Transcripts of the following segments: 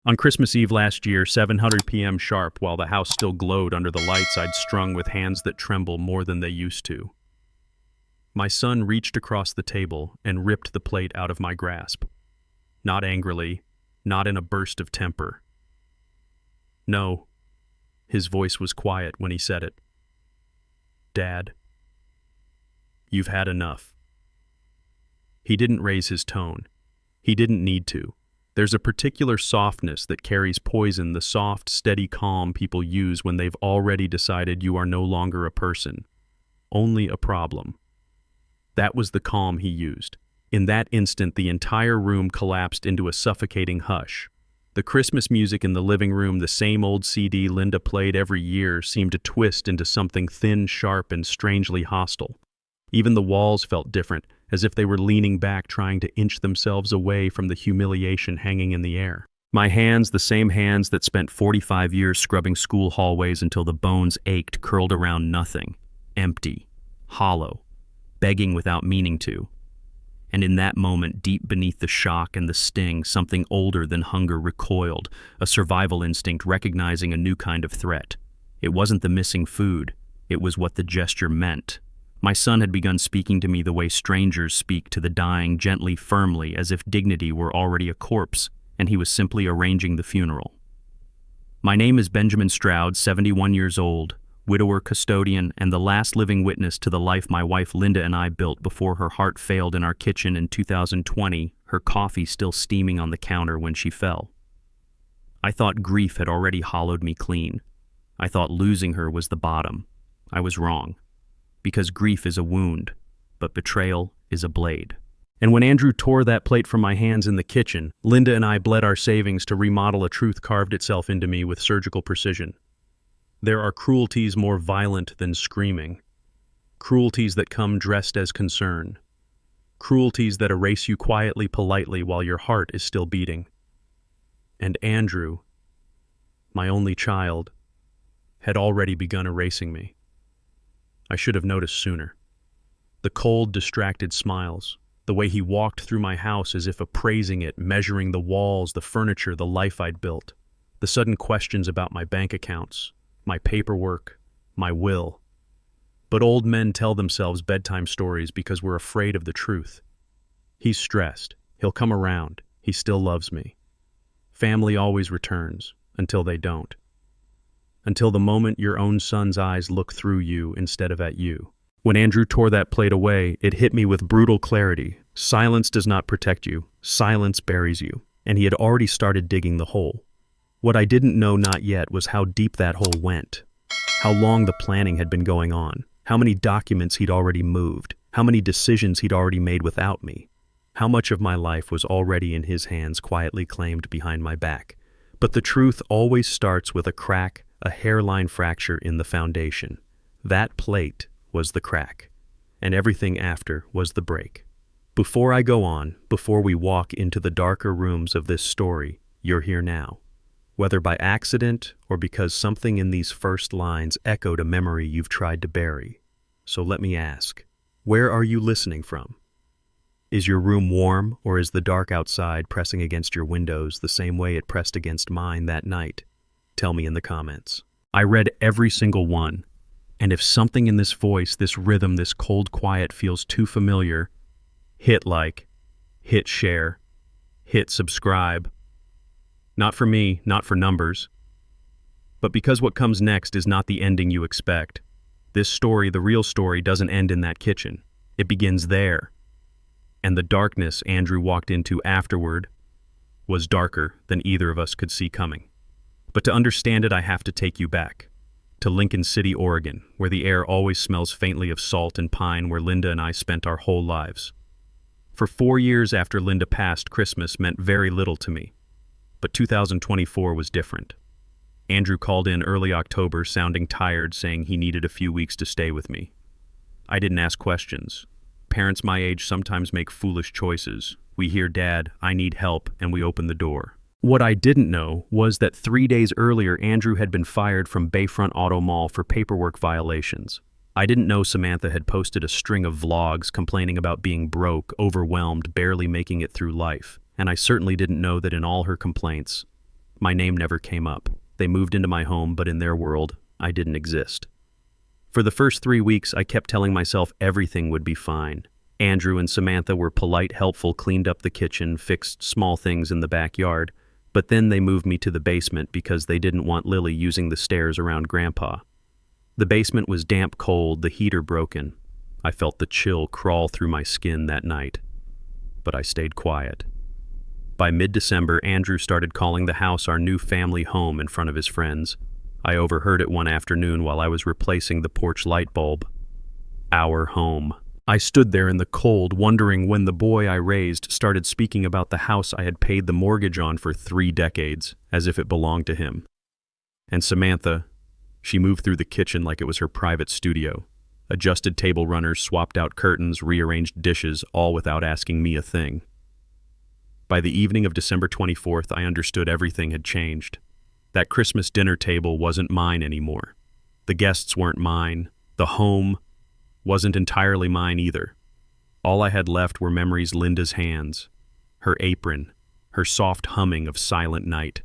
On Christmas Eve last year, 700 p.m. sharp, while the house still glowed under the lights I'd strung with hands that tremble more than they used to, my son reached across the table and ripped the plate out of my grasp. Not angrily, not in a burst of temper. No, his voice was quiet when he said it. Dad, you've had enough. He didn't raise his tone. He didn't need to. There's a particular softness that carries poison, the soft, steady calm people use when they've already decided you are no longer a person, only a problem. That was the calm he used. In that instant, the entire room collapsed into a suffocating hush. The Christmas music in the living room, the same old CD Linda played every year, seemed to twist into something thin, sharp, and strangely hostile. Even the walls felt different, as if they were leaning back, trying to inch themselves away from the humiliation hanging in the air. My hands, the same hands that spent 45 years scrubbing school hallways until the bones ached, curled around nothing, empty, hollow, begging without meaning to. And in that moment, deep beneath the shock and the sting, something older than hunger recoiled, a survival instinct recognizing a new kind of threat. It wasn't the missing food, it was what the gesture meant. My son had begun speaking to me the way strangers speak to the dying, gently, firmly, as if dignity were already a corpse, and he was simply arranging the funeral. My name is Benjamin Stroud, 71 years old, widower, custodian, and the last living witness to the life my wife Linda and I built before her heart failed in our kitchen in 2020, her coffee still steaming on the counter when she fell. I thought grief had already hollowed me clean. I thought losing her was the bottom. I was wrong. Because grief is a wound, but betrayal is a blade. And when Andrew tore that plate from my hands in the kitchen, Linda and I bled our savings to remodel a truth carved itself into me with surgical precision. There are cruelties more violent than screaming. Cruelties that come dressed as concern. Cruelties that erase you quietly, politely, while your heart is still beating. And Andrew, my only child, had already begun erasing me. I should have noticed sooner. The cold, distracted smiles, the way he walked through my house as if appraising it, measuring the walls, the furniture, the life I'd built, the sudden questions about my bank accounts, my paperwork, my will. But old men tell themselves bedtime stories because we're afraid of the truth. He's stressed. He'll come around. He still loves me. Family always returns, until they don't. Until the moment your own son's eyes look through you instead of at you. When Andrew tore that plate away, it hit me with brutal clarity. Silence does not protect you. Silence buries you. And he had already started digging the hole. What I didn't know not yet was how deep that hole went. How long the planning had been going on. How many documents he'd already moved. How many decisions he'd already made without me. How much of my life was already in his hands, quietly claimed behind my back. But the truth always starts with a crack, a hairline fracture in the foundation. That plate was the crack, and everything after was the break. Before I go on, before we walk into the darker rooms of this story, you're here now. Whether by accident or because something in these first lines echoed a memory you've tried to bury. So let me ask, where are you listening from? Is your room warm, or is the dark outside pressing against your windows the same way it pressed against mine that night? Tell me in the comments. I read every single one, and if something in this voice, this rhythm, this cold quiet feels too familiar, hit like, hit share, hit subscribe. Not for me, not for numbers, but because what comes next is not the ending you expect. This story, the real story, doesn't end in that kitchen. It begins there. And the darkness Andrew walked into afterward was darker than either of us could see coming. But to understand it, I have to take you back to Lincoln City, Oregon, where the air always smells faintly of salt and pine, where Linda and I spent our whole lives. For 4 years after Linda passed, Christmas meant very little to me. But 2024 was different. Andrew called in early October, sounding tired, saying he needed a few weeks to stay with me. I didn't ask questions. Parents my age sometimes make foolish choices. We hear, "Dad, I need help," and we open the door. What I didn't know was that 3 days earlier, Andrew had been fired from Bayfront Auto Mall for paperwork violations. I didn't know Samantha had posted a string of vlogs complaining about being broke, overwhelmed, barely making it through life. And I certainly didn't know that in all her complaints, My name never came up. They moved into my home, but in their world, I didn't exist. For the first 3 weeks, I kept telling myself everything would be fine. Andrew and Samantha were polite, helpful, cleaned up the kitchen, fixed small things in the backyard, but then they moved me to the basement because they didn't want Lily using the stairs around Grandpa. The basement was damp cold, the heater broken. I felt the chill crawl through my skin that night, but I stayed quiet. By mid-December, Andrew started calling the house our new family home in front of his friends. I overheard it one afternoon while I was replacing the porch light bulb. Our home. I stood there in the cold, wondering when the boy I raised started speaking about the house I had paid the mortgage on for 3 decades, as if it belonged to him. And Samantha, she moved through the kitchen like it was her private studio. Adjusted table runners, swapped out curtains, rearranged dishes, all without asking me a thing. By the evening of December 24th, I understood everything had changed. That Christmas dinner table wasn't mine anymore. The guests weren't mine. The home wasn't entirely mine either. All I had left were memories Linda's hands, her apron, her soft humming of Silent Night.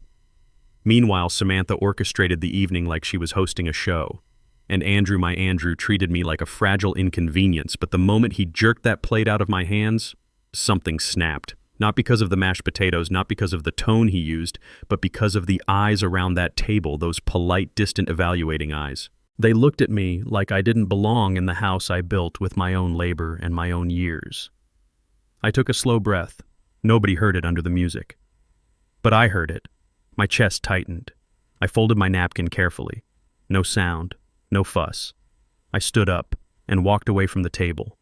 Meanwhile, Samantha orchestrated the evening like she was hosting a show. And Andrew, my Andrew, treated me like a fragile inconvenience, but the moment he jerked that plate out of my hands, something snapped. Not because of the mashed potatoes, not because of the tone he used, but because of the eyes around that table, those polite, distant, evaluating eyes. They looked at me like I didn't belong in the house I built with my own labor and my own years. I took a slow breath. Nobody heard it under the music. But I heard it. My chest tightened. I folded my napkin carefully. No sound, no fuss. I stood up and walked away from the table,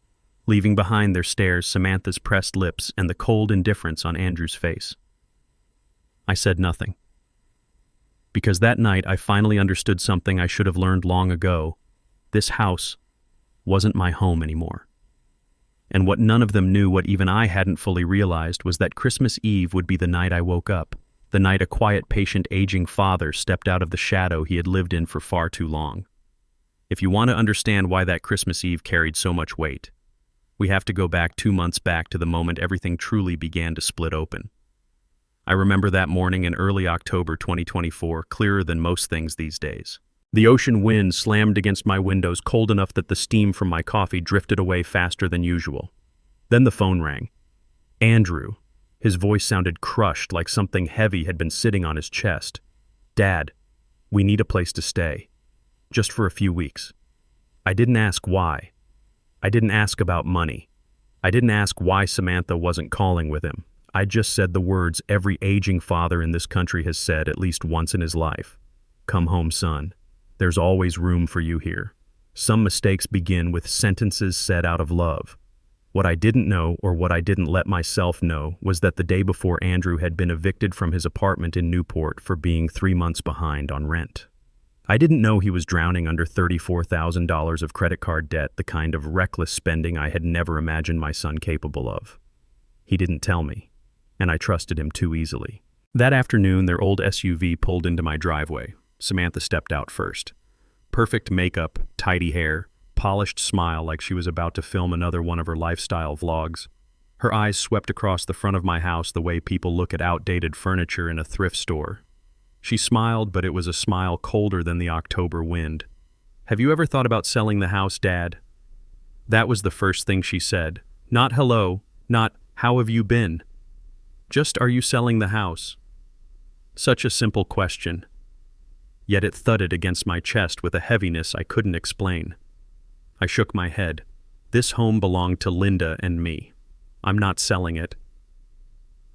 leaving behind their stares Samantha's pressed lips and the cold indifference on Andrew's face. I said nothing. Because that night I finally understood something I should have learned long ago. This house wasn't my home anymore. And what none of them knew, what even I hadn't fully realized, was that Christmas Eve would be the night I woke up, the night a quiet, patient, aging father stepped out of the shadow he had lived in for far too long. If you want to understand why that Christmas Eve carried so much weight, we have to go back 2 months back to the moment everything truly began to split open. I remember that morning in early October 2024, clearer than most things these days. The ocean wind slammed against my windows, cold enough that the steam from my coffee drifted away faster than usual. Then the phone rang. Andrew. His voice sounded crushed, like something heavy had been sitting on his chest. "Dad, we need a place to stay. Just for a few weeks." I didn't ask why. I didn't ask about money. I didn't ask why Samantha wasn't calling with him. I just said the words every aging father in this country has said at least once in his life. "Come home, son. There's always room for you here." Some mistakes begin with sentences said out of love. What I didn't know, or what I didn't let myself know, was that the day before Andrew had been evicted from his apartment in Newport for being 3 months behind on rent. I didn't know he was drowning under $34,000 of credit card debt, the kind of reckless spending I had never imagined my son capable of. He didn't tell me, and I trusted him too easily. That afternoon, their old SUV pulled into my driveway. Samantha stepped out first. Perfect makeup, tidy hair, polished smile like she was about to film another one of her lifestyle vlogs. Her eyes swept across the front of my house the way people look at outdated furniture in a thrift store. She smiled, but it was a smile colder than the October wind. "Have you ever thought about selling the house, Dad?" That was the first thing she said. Not hello, not how have you been? Just, are you selling the house? Such a simple question. Yet it thudded against my chest with a heaviness I couldn't explain. I shook my head. This home belonged to Linda and me. I'm not selling it.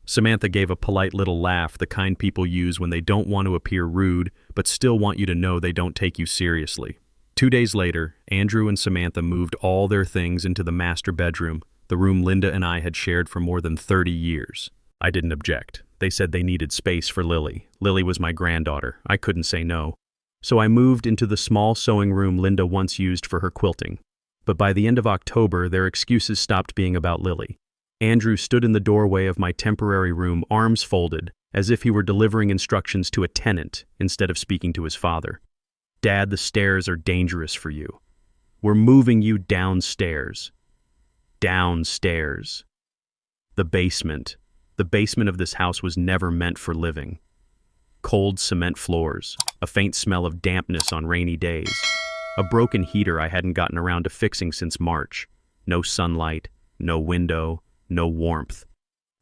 Samantha gave a polite little laugh, the kind people use when they don't want to appear rude, but still want you to know they don't take you seriously. 2 days later, Andrew and Samantha moved all their things into the master bedroom, the room Linda and I had shared for more than 30 years. I didn't object. They said they needed space for Lily. Lily was my granddaughter. I couldn't say no. So I moved into the small sewing room Linda once used for her quilting. But by the end of October, their excuses stopped being about Lily. Andrew stood in the doorway of my temporary room, arms folded, as if he were delivering instructions to a tenant instead of speaking to his father. "Dad, the stairs are dangerous for you. We're moving you downstairs." Downstairs. The basement. The basement of this house was never meant for living. Cold cement floors, a faint smell of dampness on rainy days, a broken heater I hadn't gotten around to fixing since March. No sunlight, no window, no warmth.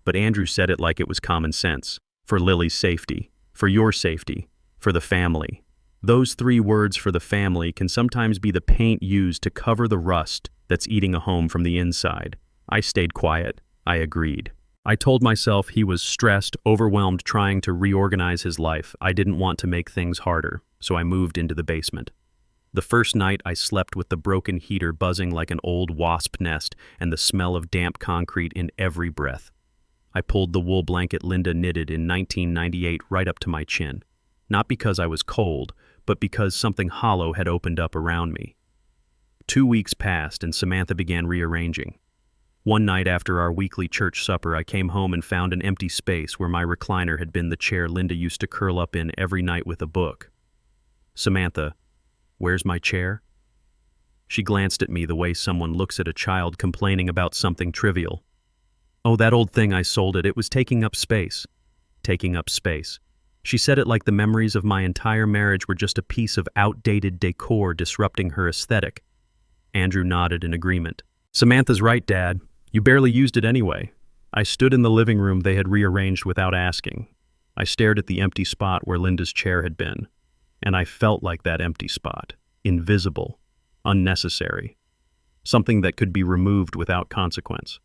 But Andrew said it like it was common sense. For Lily's safety, for your safety, for the family. Those 3 words, for the family, can sometimes be the paint used to cover the rust that's eating a home from the inside. I stayed quiet. I agreed. I told myself he was stressed, overwhelmed, trying to reorganize his life. I didn't want to make things harder, so I moved into the basement. The first night I slept with the broken heater buzzing like an old wasp nest and the smell of damp concrete in every breath. I pulled the wool blanket Linda knitted in 1998 right up to my chin. Not because I was cold, but because something hollow had opened up around me. 2 weeks passed and Samantha began rearranging. One night after our weekly church supper, I came home and found an empty space where my recliner had been the chair Linda used to curl up in every night with a book. "Samantha, where's my chair?" She glanced at me the way someone looks at a child complaining about something trivial. "Oh, that old thing, I sold it. It was taking up space." Taking up space. She said it like the memories of my entire marriage were just a piece of outdated decor disrupting her aesthetic. Andrew nodded in agreement. "Samantha's right, Dad. You barely used it anyway." I stood in the living room they had rearranged without asking. I stared at the empty spot where Linda's chair had been, and I felt like that empty spot. Invisible. Unnecessary. Something that could be removed without consequence.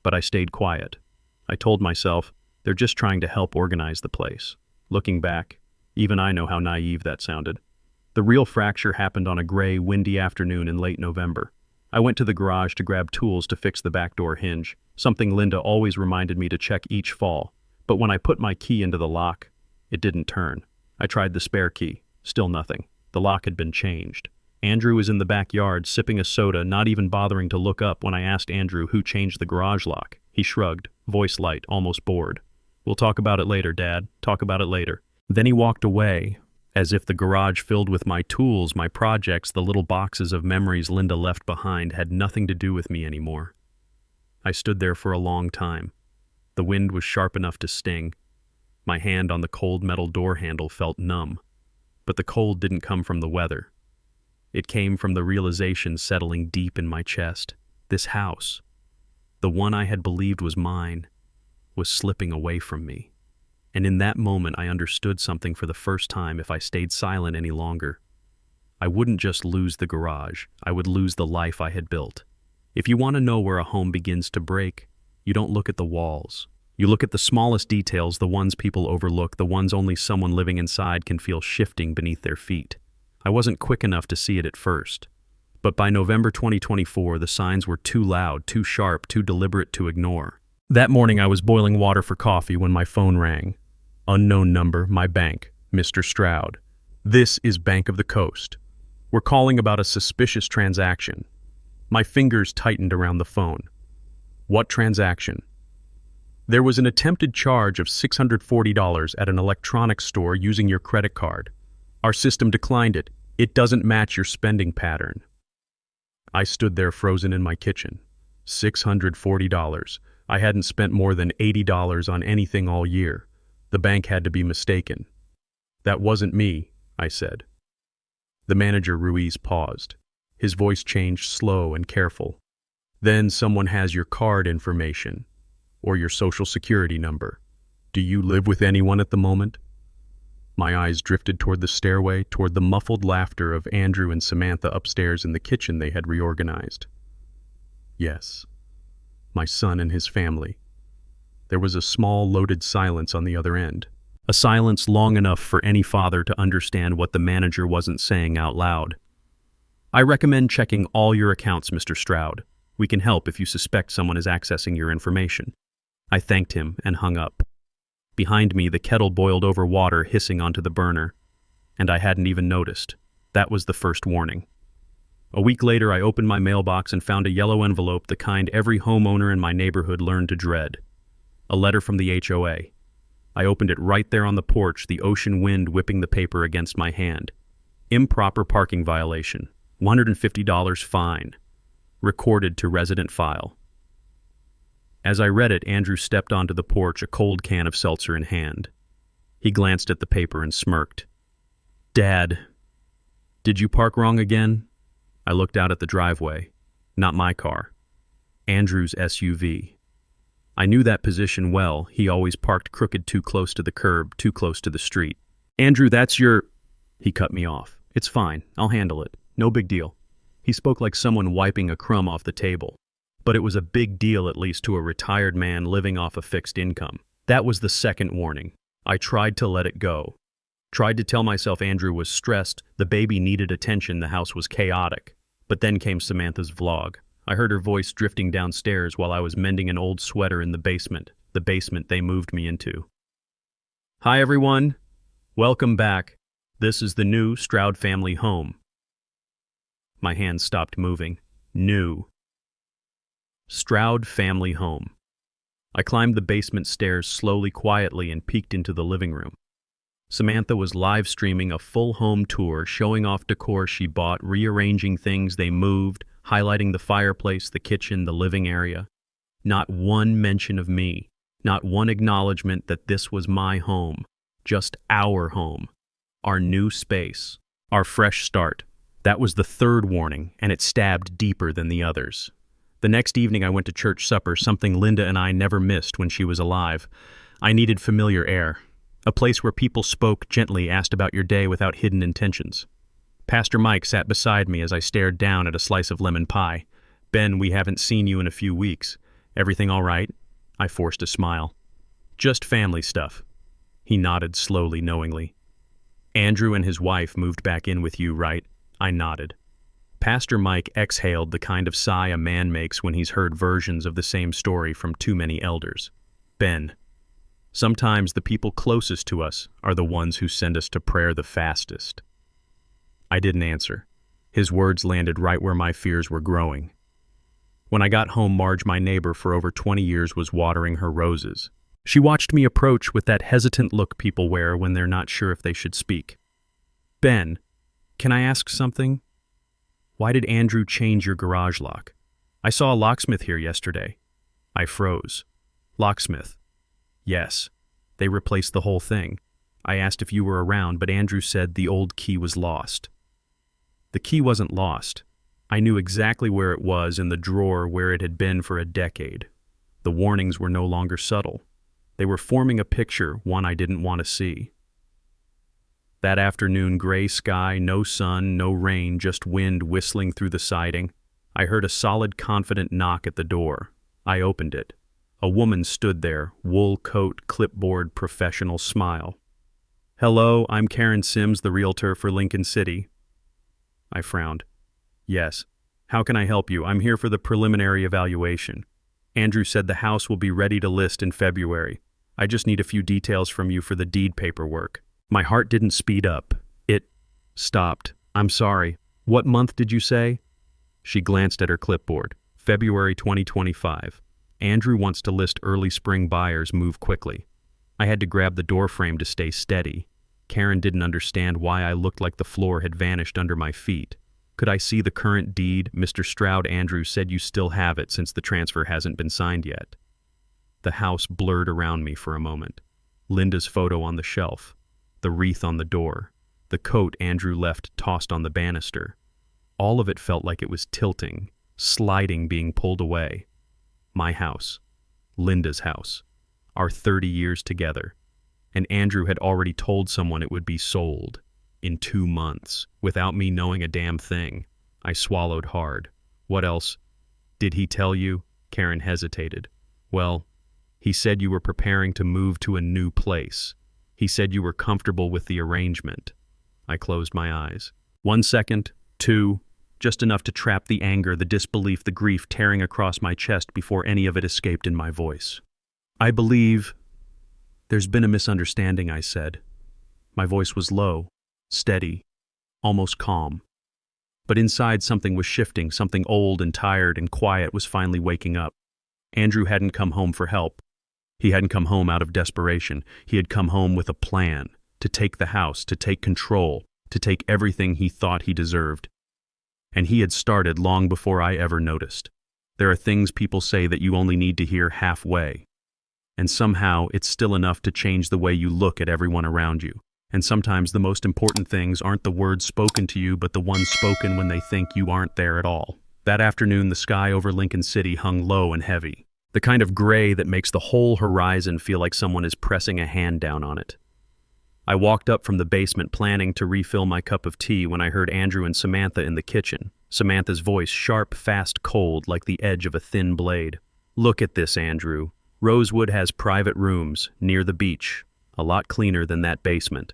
But I stayed quiet. I told myself, they're just trying to help organize the place. Looking back, even I know how naive that sounded. The real fracture happened on a gray, windy afternoon in late November. I went to the garage to grab tools to fix the back door hinge, something Linda always reminded me to check each fall. But when I put my key into the lock, it didn't turn. I tried the spare key. Still nothing. The lock had been changed. Andrew was in the backyard, sipping a soda, not even bothering to look up when I asked Andrew who changed the garage lock. He shrugged, voice light, almost bored. "We'll talk about it later, Dad. Talk about it later." Then he walked away, as if the garage filled with my tools, my projects, the little boxes of memories Linda left behind had nothing to do with me anymore. I stood there for a long time. The wind was sharp enough to sting. My hand on the cold metal door handle felt numb. But the cold didn't come from the weather. It came from the realization settling deep in my chest. This house, the one I had believed was mine, was slipping away from me. And in that moment I understood something for the first time. If I stayed silent any longer, I wouldn't just lose the garage, I would lose the life I had built. If you want to know where a home begins to break, you don't look at the walls. You look at the smallest details, the ones people overlook, the ones only someone living inside can feel shifting beneath their feet. I wasn't quick enough to see it at first. But by November 2024, the signs were too loud, too sharp, too deliberate to ignore. That morning I was boiling water for coffee when my phone rang. Unknown number, my bank, Mr. Stroud. "This is Bank of the Coast. We're calling about a suspicious transaction." My fingers tightened around the phone. "What transaction?" "There was an attempted charge of $640 at an electronics store using your credit card. Our system declined it. It doesn't match your spending pattern." I stood there frozen in my kitchen. $640. I hadn't spent more than $80 on anything all year. The bank had to be mistaken. "That wasn't me," I said. The manager, Ruiz, paused. His voice changed, slow and careful. "Then someone has your card information, or your social security number. Do you live with anyone at the moment?" My eyes drifted toward the stairway, toward the muffled laughter of Andrew and Samantha upstairs in the kitchen they had reorganized. "Yes. My son and his family." There was a small, loaded silence on the other end. A silence long enough for any father to understand what the manager wasn't saying out loud. "I recommend checking all your accounts, Mr. Stroud. We can help if you suspect someone is accessing your information." I thanked him and hung up. Behind me, the kettle boiled over water hissing onto the burner, and I hadn't even noticed. That was the first warning. A week later, I opened my mailbox and found a yellow envelope, the kind every homeowner in my neighborhood learned to dread. A letter from the HOA. I opened it right there on the porch, the ocean wind whipping the paper against my hand. "Improper parking violation. $150 fine. Recorded to resident file." As I read it, Andrew stepped onto the porch, a cold can of seltzer in hand. He glanced at the paper and smirked. Dad, did you park wrong again? I looked out at the driveway. Not my car. Andrew's SUV. I knew that position well. He always parked crooked, too close to the curb, too close to the street. Andrew, that's your... He cut me off. It's fine. I'll handle it. No big deal. He spoke like someone wiping a crumb off the table. But it was a big deal, at least to a retired man living off a fixed income. That was the second warning. I tried to let it go. Tried to tell myself Andrew was stressed, the baby needed attention, the house was chaotic. But then came Samantha's vlog. I heard her voice drifting downstairs while I was mending an old sweater in the basement they moved me into. Hi everyone. Welcome back. This is the new Stroud family home. My hands stopped moving. New. Stroud family home. I climbed the basement stairs slowly, quietly, and peeked into the living room. Samantha was live streaming a full home tour, showing off decor she bought, rearranging things they moved, highlighting the fireplace, the kitchen, the living area. Not one mention of me, not one acknowledgement that this was my home, just our home, our new space, our fresh start. That was the third warning, and it stabbed deeper than the others. The next evening I went to church supper, something Linda and I never missed when she was alive. I needed familiar air, a place where people spoke gently, asked about your day without hidden intentions. Pastor Mike sat beside me as I stared down at a slice of lemon pie. Ben, we haven't seen you in a few weeks. Everything all right? I forced a smile. Just family stuff. He nodded slowly, knowingly. Andrew and his wife moved back in with you, right? I nodded. Pastor Mike exhaled the kind of sigh a man makes when he's heard versions of the same story from too many elders. Ben, sometimes the people closest to us are the ones who send us to prayer the fastest. I didn't answer. His words landed right where my fears were growing. When I got home, Marge, my neighbor for over 20 years, was watering her roses. She watched me approach with that hesitant look people wear when they're not sure if they should speak. Ben, can I ask something? Why did Andrew change your garage lock? I saw a locksmith here yesterday. I froze. Locksmith? Yes. They replaced the whole thing. I asked if you were around, but Andrew said the old key was lost. The key wasn't lost. I knew exactly where it was, in the drawer where it had been for a decade. The warnings were no longer subtle. They were forming a picture, one I didn't want to see. That afternoon, gray sky, no sun, no rain, just wind whistling through the siding. I heard a solid, confident knock at the door. I opened it. A woman stood there, wool coat, clipboard, professional smile. Hello, I'm Karen Sims, the realtor for Lincoln City. I frowned. Yes. How can I help you? I'm here for the preliminary evaluation. Andrew said the house will be ready to list in February. I just need a few details from you for the deed paperwork. My heart didn't speed up. It stopped. I'm sorry. What month did you say? She glanced at her clipboard. February 2025. Andrew wants to list early spring buyers. Move quickly. I had to grab the door frame to stay steady. Karen didn't understand why I looked like the floor had vanished under my feet. Could I see the current deed? Mr. Stroud, Andrew said you still have it since the transfer hasn't been signed yet. The house blurred around me for a moment. Linda's photo on the shelf. The wreath on the door, the coat Andrew left tossed on the banister. All of it felt like it was tilting, sliding, being pulled away. My house, Linda's house, our 30 years together. And Andrew had already told someone it would be sold in 2 months, without me knowing a damn thing. I swallowed hard. What else? Did he tell you? Karen hesitated. Well, he said you were preparing to move to a new place. He said you were comfortable with the arrangement. I closed my eyes. 1 second, 2, just enough to trap the anger, the disbelief, the grief tearing across my chest before any of it escaped in my voice. I believe there's been a misunderstanding, I said. My voice was low, steady, almost calm. But inside something was shifting, something old and tired and quiet was finally waking up. Andrew hadn't come home for help. He hadn't come home out of desperation. He had come home with a plan, to take the house, to take control, to take everything he thought he deserved. And he had started long before I ever noticed. There are things people say that you only need to hear halfway. And somehow, it's still enough to change the way you look at everyone around you. And sometimes the most important things aren't the words spoken to you, but the ones spoken when they think you aren't there at all. That afternoon, the sky over Lincoln City hung low and heavy. The kind of gray that makes the whole horizon feel like someone is pressing a hand down on it. I walked up from the basement planning to refill my cup of tea when I heard Andrew and Samantha in the kitchen. Samantha's voice sharp, fast, cold, like the edge of a thin blade. "Look at this, Andrew. Rosewood has private rooms, near the beach. A lot cleaner than that basement."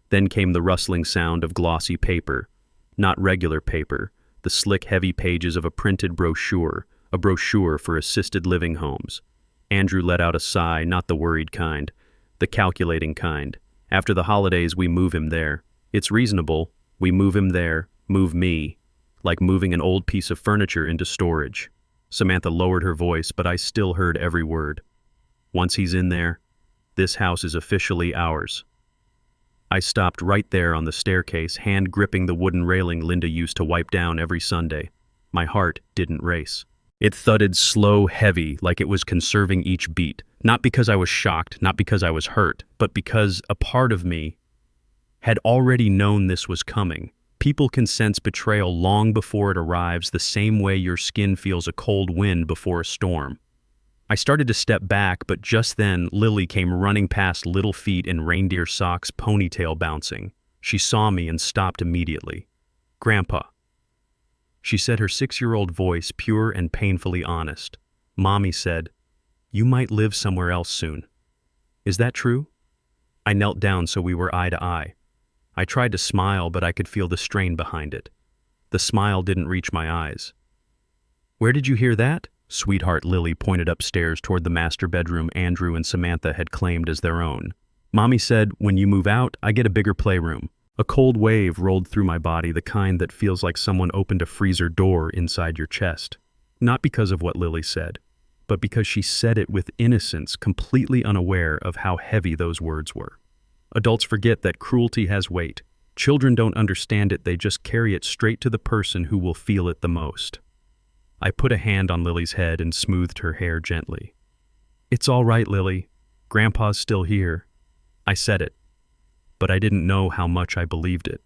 Then came the rustling sound of glossy paper. Not regular paper, the slick, heavy pages of a printed brochure, a brochure for assisted living homes. Andrew let out a sigh, not the worried kind, the calculating kind. After the holidays, we move him there. It's reasonable. We move him there, move me, like moving an old piece of furniture into storage. Samantha lowered her voice, but I still heard every word. Once he's in there, this house is officially ours. I stopped right there on the staircase, hand gripping the wooden railing Linda used to wipe down every Sunday. My heart didn't race. It thudded slow, heavy, like it was conserving each beat. Not because I was shocked, not because I was hurt, but because a part of me had already known this was coming. People can sense betrayal long before it arrives, the same way your skin feels a cold wind before a storm. I started to step back, but just then Lily came running past, little feet in reindeer socks, ponytail bouncing. She saw me and stopped immediately. "Grandpa," she said, her 6-year-old voice pure and painfully honest. "Mommy said, you might live somewhere else soon. Is that true?" I knelt down so we were eye to eye. I tried to smile, but I could feel the strain behind it. The smile didn't reach my eyes. "Where did you hear that?" Sweetheart Lily pointed upstairs toward the master bedroom Andrew and Samantha had claimed as their own. "Mommy said, when you move out, I get a bigger playroom." A cold wave rolled through my body, the kind that feels like someone opened a freezer door inside your chest. Not because of what Lily said, but because she said it with innocence, completely unaware of how heavy those words were. Adults forget that cruelty has weight. Children don't understand it, they just carry it straight to the person who will feel it the most. I put a hand on Lily's head and smoothed her hair gently. "It's all right, Lily. Grandpa's still here." I said it, but I didn't know how much I believed it.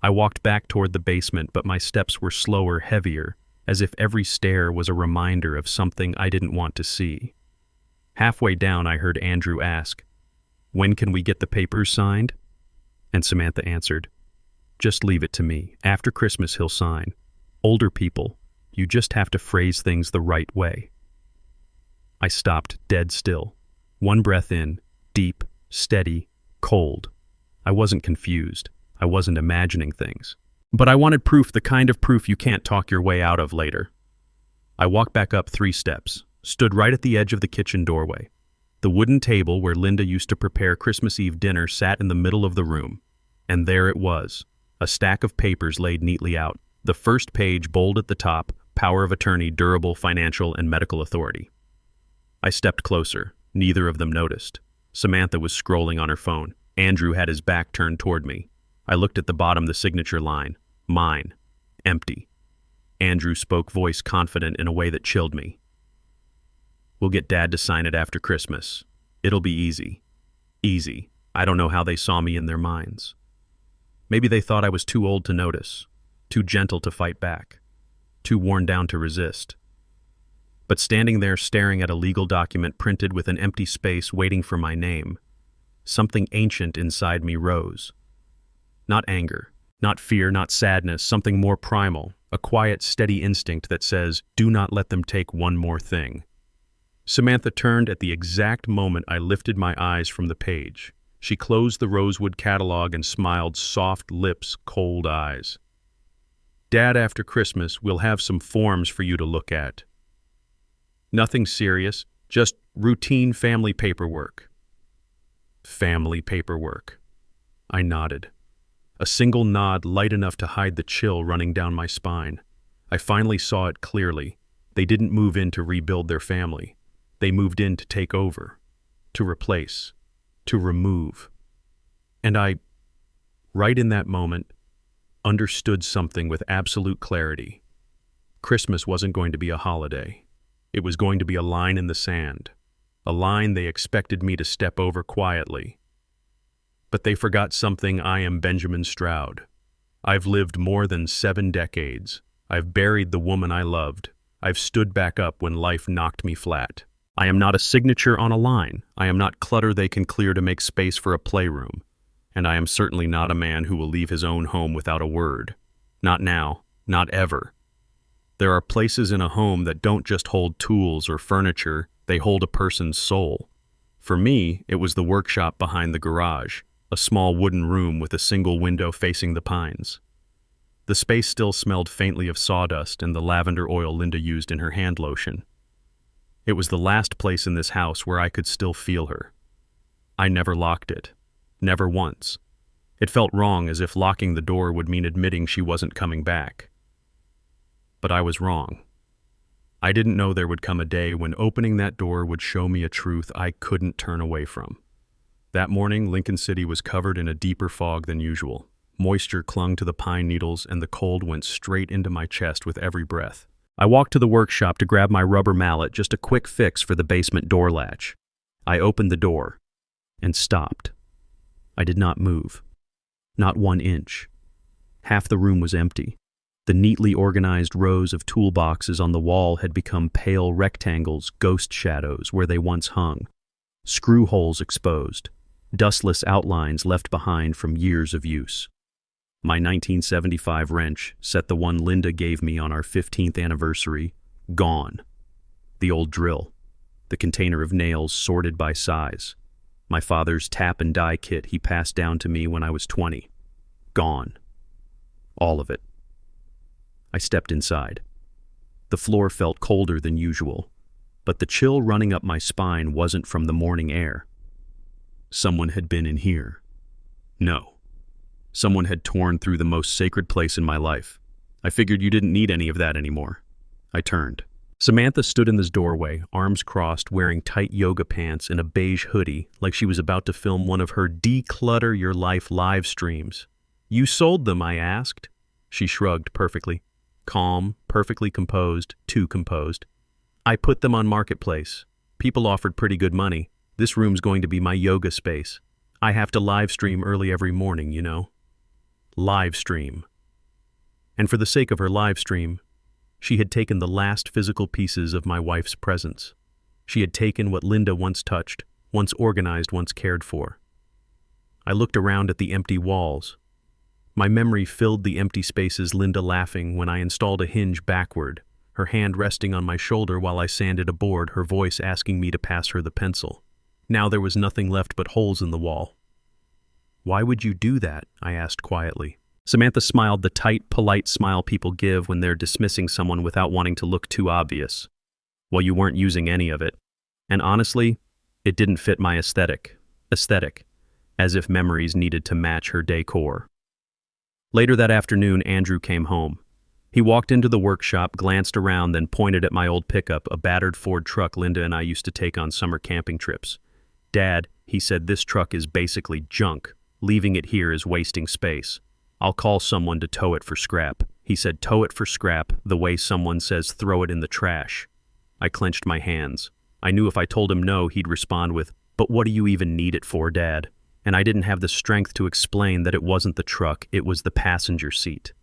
I walked back toward the basement, but my steps were slower, heavier, as if every stair was a reminder of something I didn't want to see. Halfway down, I heard Andrew ask, "When can we get the papers signed?" And Samantha answered, "Just leave it to me. After Christmas he'll sign. Older people, you just have to phrase things the right way." I stopped dead still. One breath in, deep, steady, cold. I wasn't confused. I wasn't imagining things. But I wanted proof, the kind of proof you can't talk your way out of later. I walked back up 3 steps, stood right at the edge of the kitchen doorway. The wooden table where Linda used to prepare Christmas Eve dinner sat in the middle of the room. And there it was, a stack of papers laid neatly out. The first page bold at the top, power of attorney, durable, financial, and medical authority. I stepped closer. Neither of them noticed. Samantha was scrolling on her phone. Andrew had his back turned toward me. I looked at the bottom, the signature line. Mine. Empty. Andrew spoke, voice confident in a way that chilled me. "We'll get Dad to sign it after Christmas. It'll be easy." Easy. I don't know how they saw me in their minds. Maybe they thought I was too old to notice, too gentle to fight back, too worn down to resist. But standing there staring at a legal document printed with an empty space waiting for my name, something ancient inside me rose. Not anger, not fear, not sadness, something more primal, a quiet, steady instinct that says, do not let them take one more thing. Samantha turned at the exact moment I lifted my eyes from the page. She closed the rosewood catalog and smiled, soft lips, cold eyes. "Dad, after Christmas, we'll have some forms for you to look at. Nothing serious, just routine family paperwork." Family paperwork. I nodded. A single nod light enough to hide the chill running down my spine. I finally saw it clearly. They didn't move in to rebuild their family. They moved in to take over, to replace, to remove. And I, right in that moment, understood something with absolute clarity. Christmas wasn't going to be a holiday. It was going to be a line in the sand. a line they expected me to step over quietly. But they forgot something. I am Benjamin Stroud. I've lived more than 7 decades. I've buried the woman I loved. I've stood back up when life knocked me flat. I am not a signature on a line. I am not clutter they can clear to make space for a playroom. And I am certainly not a man who will leave his own home without a word. Not now, not ever. There are places in a home that don't just hold tools or furniture, they hold a person's soul. For me, it was the workshop behind the garage, a small wooden room with a single window facing the pines. The space still smelled faintly of sawdust and the lavender oil Linda used in her hand lotion. It was the last place in this house where I could still feel her. I never locked it. Never once. It felt wrong, as if locking the door would mean admitting she wasn't coming back. But I was wrong. I didn't know there would come a day when opening that door would show me a truth I couldn't turn away from. That morning, Lincoln City was covered in a deeper fog than usual. Moisture clung to the pine needles, and the cold went straight into my chest with every breath. I walked to the workshop to grab my rubber mallet, just a quick fix for the basement door latch. I opened the door and stopped. I did not move. Not 1 inch. Half the room was empty. The neatly organized rows of toolboxes on the wall had become pale rectangles, ghost shadows where they once hung. Screw holes exposed. Dustless outlines left behind from years of use. My 1975 wrench, set the one Linda gave me on our 15th anniversary, gone. The old drill. The container of nails sorted by size. My father's tap and die kit he passed down to me when I was 20. Gone. All of it. I stepped inside. The floor felt colder than usual, but the chill running up my spine wasn't from the morning air. Someone had been in here. No. Someone had torn through the most sacred place in my life. I figured you didn't need any of that anymore. I turned. Samantha stood in this doorway, arms crossed, wearing tight yoga pants and a beige hoodie, like she was about to film one of her Declutter Your Life live streams. "You sold them?" I asked. She shrugged perfectly. Calm, perfectly composed, too composed. "I put them on Marketplace. People offered pretty good money. This room's going to be my yoga space. I have to live stream early every morning, you know." Live stream. And for the sake of her live stream, she had taken the last physical pieces of my wife's presence. She had taken what Linda once touched, once organized, once cared for. I looked around at the empty walls. My memory filled the empty spaces, Linda laughing when I installed a hinge backward, her hand resting on my shoulder while I sanded a board, her voice asking me to pass her the pencil. Now there was nothing left but holes in the wall. "Why would you do that?" I asked quietly. Samantha smiled, the tight, polite smile people give when they're dismissing someone without wanting to look too obvious. Well, you weren't using any of it. And honestly, it didn't fit my aesthetic, as if memories needed to match her decor. Later that afternoon, Andrew came home. He walked into the workshop, glanced around, then pointed at my old pickup, a battered Ford truck Linda and I used to take on summer camping trips. "Dad," he said, "this truck is basically junk. Leaving it here is wasting space. I'll call someone to tow it for scrap." He said tow it for scrap, the way someone says throw it in the trash. I clenched my hands. I knew if I told him no, he'd respond with, "But what do you even need it for, Dad?" And I didn't have the strength to explain that it wasn't the truck, it was the passenger seat.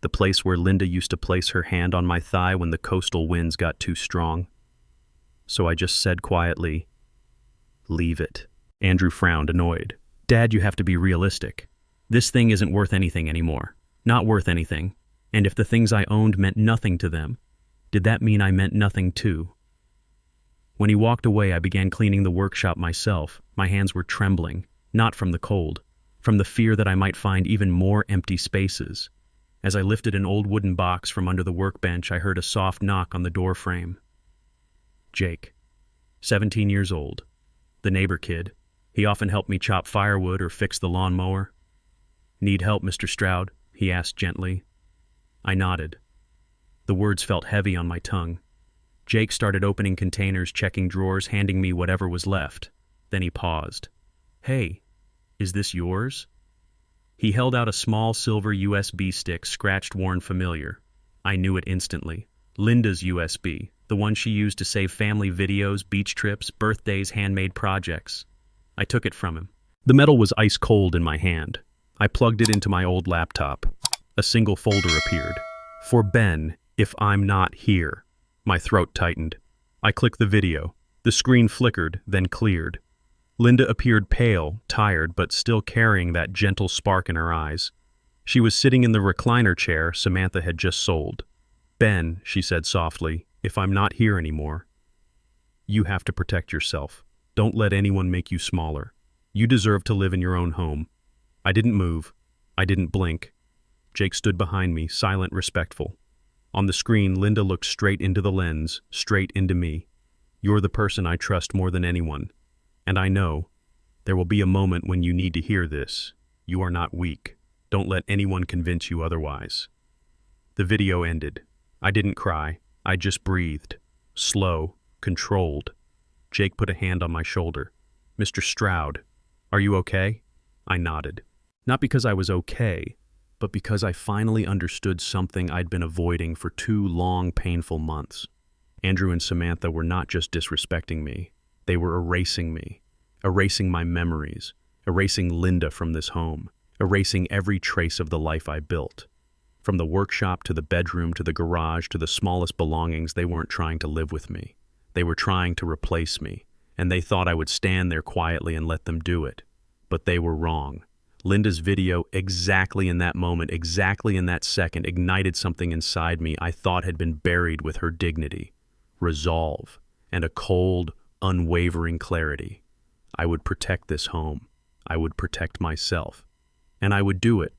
The place where Linda used to place her hand on my thigh when the coastal winds got too strong. So I just said quietly, "Leave it." Andrew frowned, annoyed. "Dad, you have to be realistic. This thing isn't worth anything anymore. Not worth anything. And if the things I owned meant nothing to them, did that mean I meant nothing too?" When he walked away, I began cleaning the workshop myself. My hands were trembling, not from the cold, from the fear that I might find even more empty spaces. As I lifted an old wooden box from under the workbench, I heard a soft knock on the door frame. Jake, 17 years old, the neighbor kid. He often helped me chop firewood or fix the lawnmower. "Need help, Mr. Stroud?" he asked gently. I nodded. The words felt heavy on my tongue. Jake started opening containers, checking drawers, handing me whatever was left. Then he paused. "Hey, is this yours?" He held out a small silver USB stick, scratched, worn, familiar. I knew it instantly. Linda's USB, the one she used to save family videos, beach trips, birthdays, handmade projects. I took it from him. The metal was ice cold in my hand. I plugged it into my old laptop. A single folder appeared. For Ben, if I'm not here. My throat tightened. I clicked the video. The screen flickered, then cleared. Linda appeared pale, tired, but still carrying that gentle spark in her eyes. She was sitting in the recliner chair Samantha had just sold. Ben, she said softly, if I'm not here anymore, you have to protect yourself. Don't let anyone make you smaller. You deserve to live in your own home. I didn't move. I didn't blink. Jake stood behind me, silent, respectful. On the screen, Linda looked straight into the lens, straight into me. You're the person I trust more than anyone. And I know there will be a moment when you need to hear this. You are not weak. Don't let anyone convince you otherwise. The video ended. I didn't cry. I just breathed. Slow, controlled. Jake put a hand on my shoulder. Mr. Stroud, are you okay? I nodded. Not because I was okay, but because I finally understood something I'd been avoiding for 2 long, painful months. Andrew and Samantha were not just disrespecting me. They were erasing me, erasing my memories, erasing Linda from this home, erasing every trace of the life I built. From the workshop to the bedroom to the garage to the smallest belongings, they weren't trying to live with me. They were trying to replace me, and they thought I would stand there quietly and let them do it. But they were wrong. Linda's video, exactly in that moment, exactly in that second, ignited something inside me I thought had been buried with her dignity, resolve, and a cold, unwavering clarity. I would protect this home. I would protect myself. And I would do it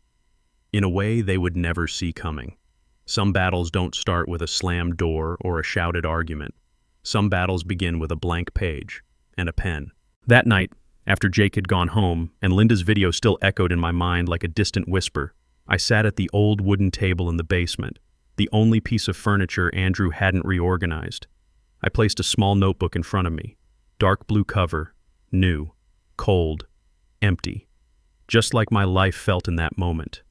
in a way they would never see coming. Some battles don't start with a slammed door or a shouted argument. Some battles begin with a blank page and a pen. That night, after Jake had gone home and Linda's video still echoed in my mind like a distant whisper, I sat at the old wooden table in the basement, the only piece of furniture Andrew hadn't reorganized. I placed a small notebook in front of me, dark blue cover, new, cold, empty, just like my life felt in that moment.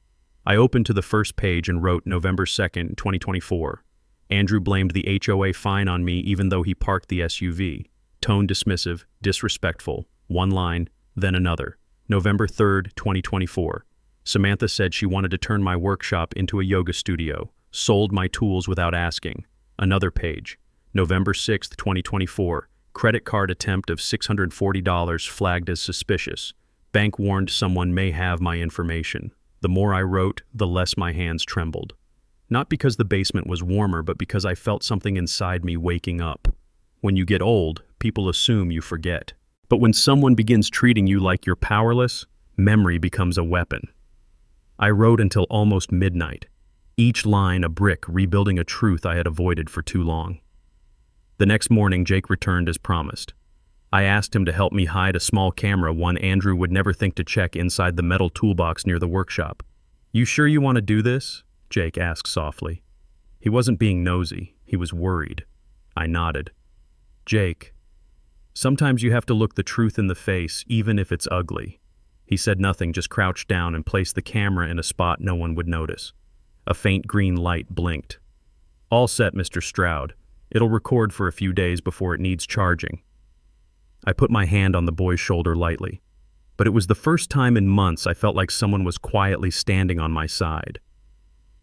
I opened to the first page and wrote November 2nd, 2024. Andrew blamed the HOA fine on me even though he parked the SUV. Tone dismissive, disrespectful. One line, then another. November 3rd, 2024. Samantha said she wanted to turn my workshop into a yoga studio. Sold my tools without asking. Another page. November 6th, 2024. Credit card attempt of $640 flagged as suspicious. Bank warned someone may have my information. The more I wrote, the less my hands trembled. Not because the basement was warmer, but because I felt something inside me waking up. When you get old, people assume you forget. But when someone begins treating you like you're powerless, memory becomes a weapon. I wrote until almost midnight, each line a brick rebuilding a truth I had avoided for too long. The next morning, Jake returned as promised. I asked him to help me hide a small camera, one Andrew would never think to check, inside the metal toolbox near the workshop. "You sure you want to do this?" Jake asked softly. He wasn't being nosy, he was worried. I nodded. "Jake, sometimes you have to look the truth in the face, even if it's ugly." He said nothing, just crouched down and placed the camera in a spot no one would notice. A faint green light blinked. "All set, Mr. Stroud. It'll record for a few days before it needs charging." I put my hand on the boy's shoulder lightly, but it was the first time in months I felt like someone was quietly standing on my side.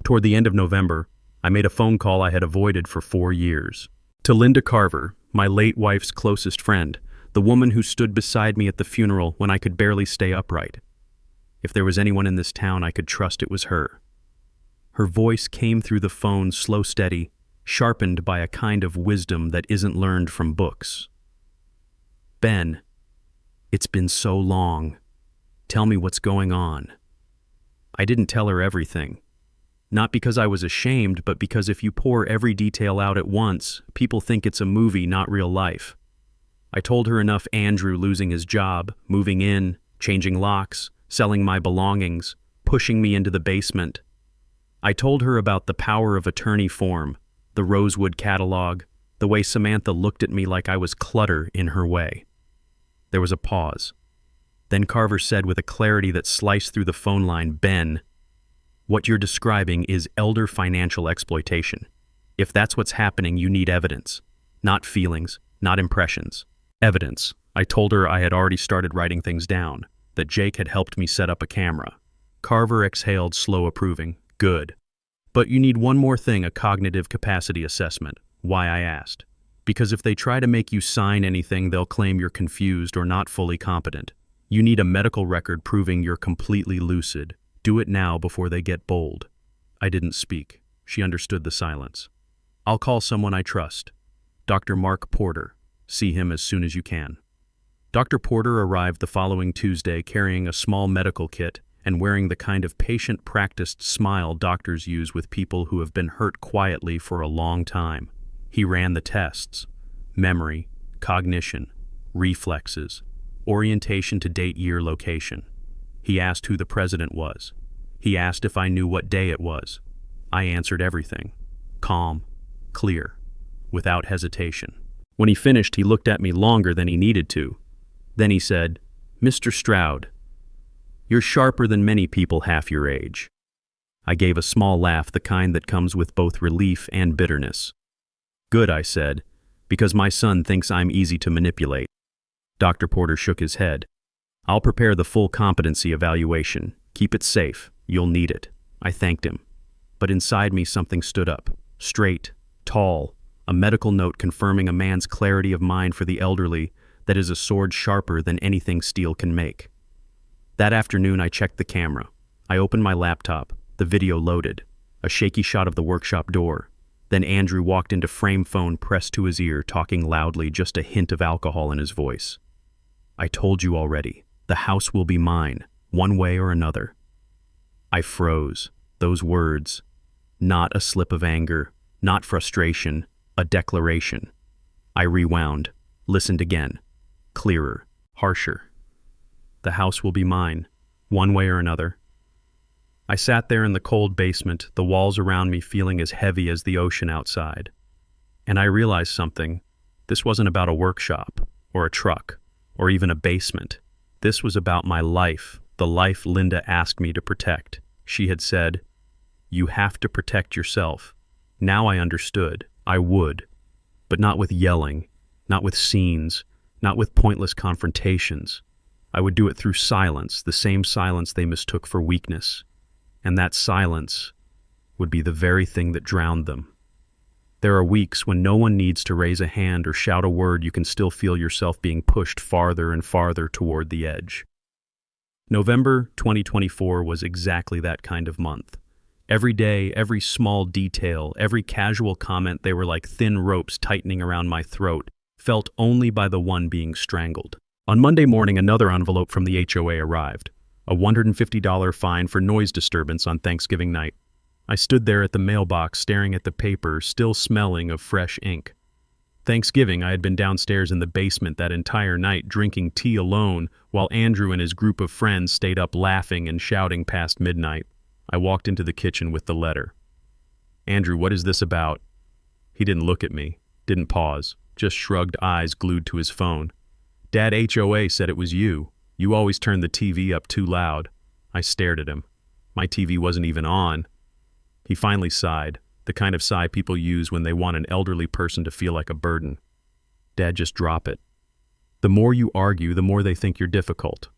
Toward the end of November, I made a phone call I had avoided for 4 years. To Linda Carver, my late wife's closest friend, the woman who stood beside me at the funeral when I could barely stay upright. If there was anyone in this town I could trust, it was her. Her voice came through the phone, slow, steady, sharpened by a kind of wisdom that isn't learned from books. "Ben, it's been so long. Tell me what's going on." I didn't tell her everything. Not because I was ashamed, but because if you pour every detail out at once, people think it's a movie, not real life. I told her enough: Andrew losing his job, moving in, changing locks, selling my belongings, pushing me into the basement. I told her about the power of attorney form, the Rosewood catalog, the way Samantha looked at me like I was clutter in her way. There was a pause. Then Carver said with a clarity that sliced through the phone line, "Ben, what you're describing is elder financial exploitation. If that's what's happening, you need evidence. Not feelings, not impressions. Evidence. I told her I had already started writing things down, that Jake had helped me set up a camera. Carver exhaled, slow approving. Good. But you need one more thing, a cognitive capacity assessment. Why, I asked. Because if they try to make you sign anything, they'll claim you're confused or not fully competent. You need a medical record proving you're completely lucid. Do it now before they get bold. I didn't speak. She understood the silence. I'll call someone I trust. Dr. Mark Porter. See him as soon as you can. Dr. Porter arrived the following Tuesday carrying a small medical kit and wearing the kind of patient-practiced smile doctors use with people who have been hurt quietly for a long time. He ran the tests: memory, cognition, reflexes, orientation to date, year, location. He asked who the president was. He asked if I knew what day it was. I answered everything. Calm, clear, without hesitation. When he finished, he looked at me longer than he needed to. Then he said, "Mr. Stroud, you're sharper than many people half your age." I gave a small laugh, the kind that comes with both relief and bitterness. Good, I said, because my son thinks I'm easy to manipulate. Dr. Porter shook his head. I'll prepare the full competency evaluation. Keep it safe. You'll need it. I thanked him. But inside me something stood up. Straight, tall, a medical note confirming a man's clarity of mind for the elderly that is a sword sharper than anything steel can make. That afternoon I checked the camera. I opened my laptop. The video loaded. A shaky shot of the workshop door. Then Andrew walked into frame, phone pressed to his ear, talking loudly, just a hint of alcohol in his voice. I told you already. The house will be mine, one way or another. I froze. Those words. Not a slip of anger, not frustration, a declaration. I rewound, listened again. Clearer, harsher. The house will be mine, one way or another. I sat there in the cold basement, the walls around me feeling as heavy as the ocean outside. And I realized something. This wasn't about a workshop, or a truck, or even a basement. This was about my life, the life Linda asked me to protect. She had said, "You have to protect yourself." Now I understood. I would. But not with yelling, not with scenes, not with pointless confrontations. I would do it through silence, the same silence they mistook for weakness. And that silence would be the very thing that drowned them. There are weeks when no one needs to raise a hand or shout a word, you can still feel yourself being pushed farther and farther toward the edge. November 2024 was exactly that kind of month. Every day, every small detail, every casual comment, they were like thin ropes tightening around my throat, felt only by the one being strangled. On Monday morning, another envelope from the HOA arrived. A $150 fine for noise disturbance on Thanksgiving night. I stood there at the mailbox staring at the paper, still smelling of fresh ink. Thanksgiving, I had been downstairs in the basement that entire night drinking tea alone while Andrew and his group of friends stayed up laughing and shouting past midnight. I walked into the kitchen with the letter. "Andrew, what is this about?" He didn't look at me, didn't pause, just shrugged, eyes glued to his phone. "Dad, HOA said it was you. You always turn the TV up too loud." I stared at him. My TV wasn't even on. He finally sighed, the kind of sigh people use when they want an elderly person to feel like a burden. "Dad, just drop it. The more you argue, the more they think you're difficult."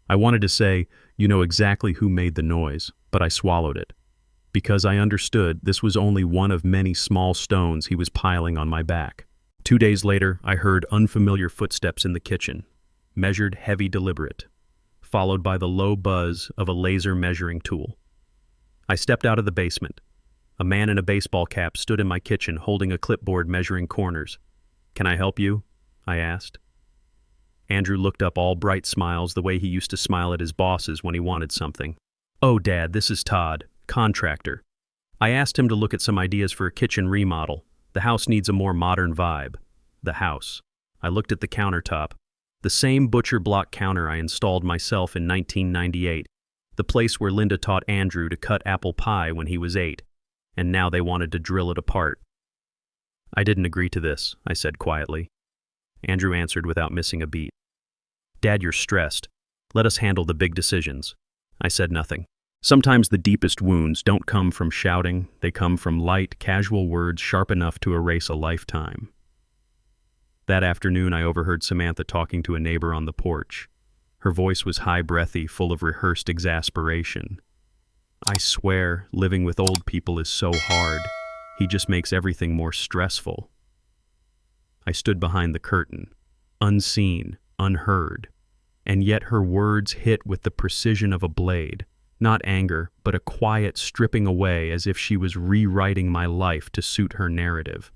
I wanted to say, "You know exactly who made the noise," but I swallowed it. Because I understood this was only one of many small stones he was piling on my back. 2 days later, I heard unfamiliar footsteps in the kitchen. Measured, heavy, deliberate, followed by the low buzz of a laser measuring tool. I stepped out of the basement. A man in a baseball cap stood in my kitchen holding a clipboard measuring corners. "Can I help you?" I asked. Andrew looked up, all bright smiles, the way he used to smile at his bosses when he wanted something. "Oh, Dad, this is Todd, contractor. I asked him to look at some ideas for a kitchen remodel. The house needs a more modern vibe." The house. I looked at the countertop. The same butcher block counter I installed myself in 1998, the place where Linda taught Andrew to cut apple pie when he was 8, and now they wanted to drill it apart. "I didn't agree to this," I said quietly. Andrew answered without missing a beat. "Dad, you're stressed. Let us handle the big decisions." I said nothing. Sometimes the deepest wounds don't come from shouting, they come from light, casual words sharp enough to erase a lifetime. That afternoon, I overheard Samantha talking to a neighbor on the porch. Her voice was high-breathy, full of rehearsed exasperation. "I swear, living with old people is so hard. He just makes everything more stressful." I stood behind the curtain, unseen, unheard, and yet her words hit with the precision of a blade. Not anger, but a quiet stripping away, as if she was rewriting my life to suit her narrative.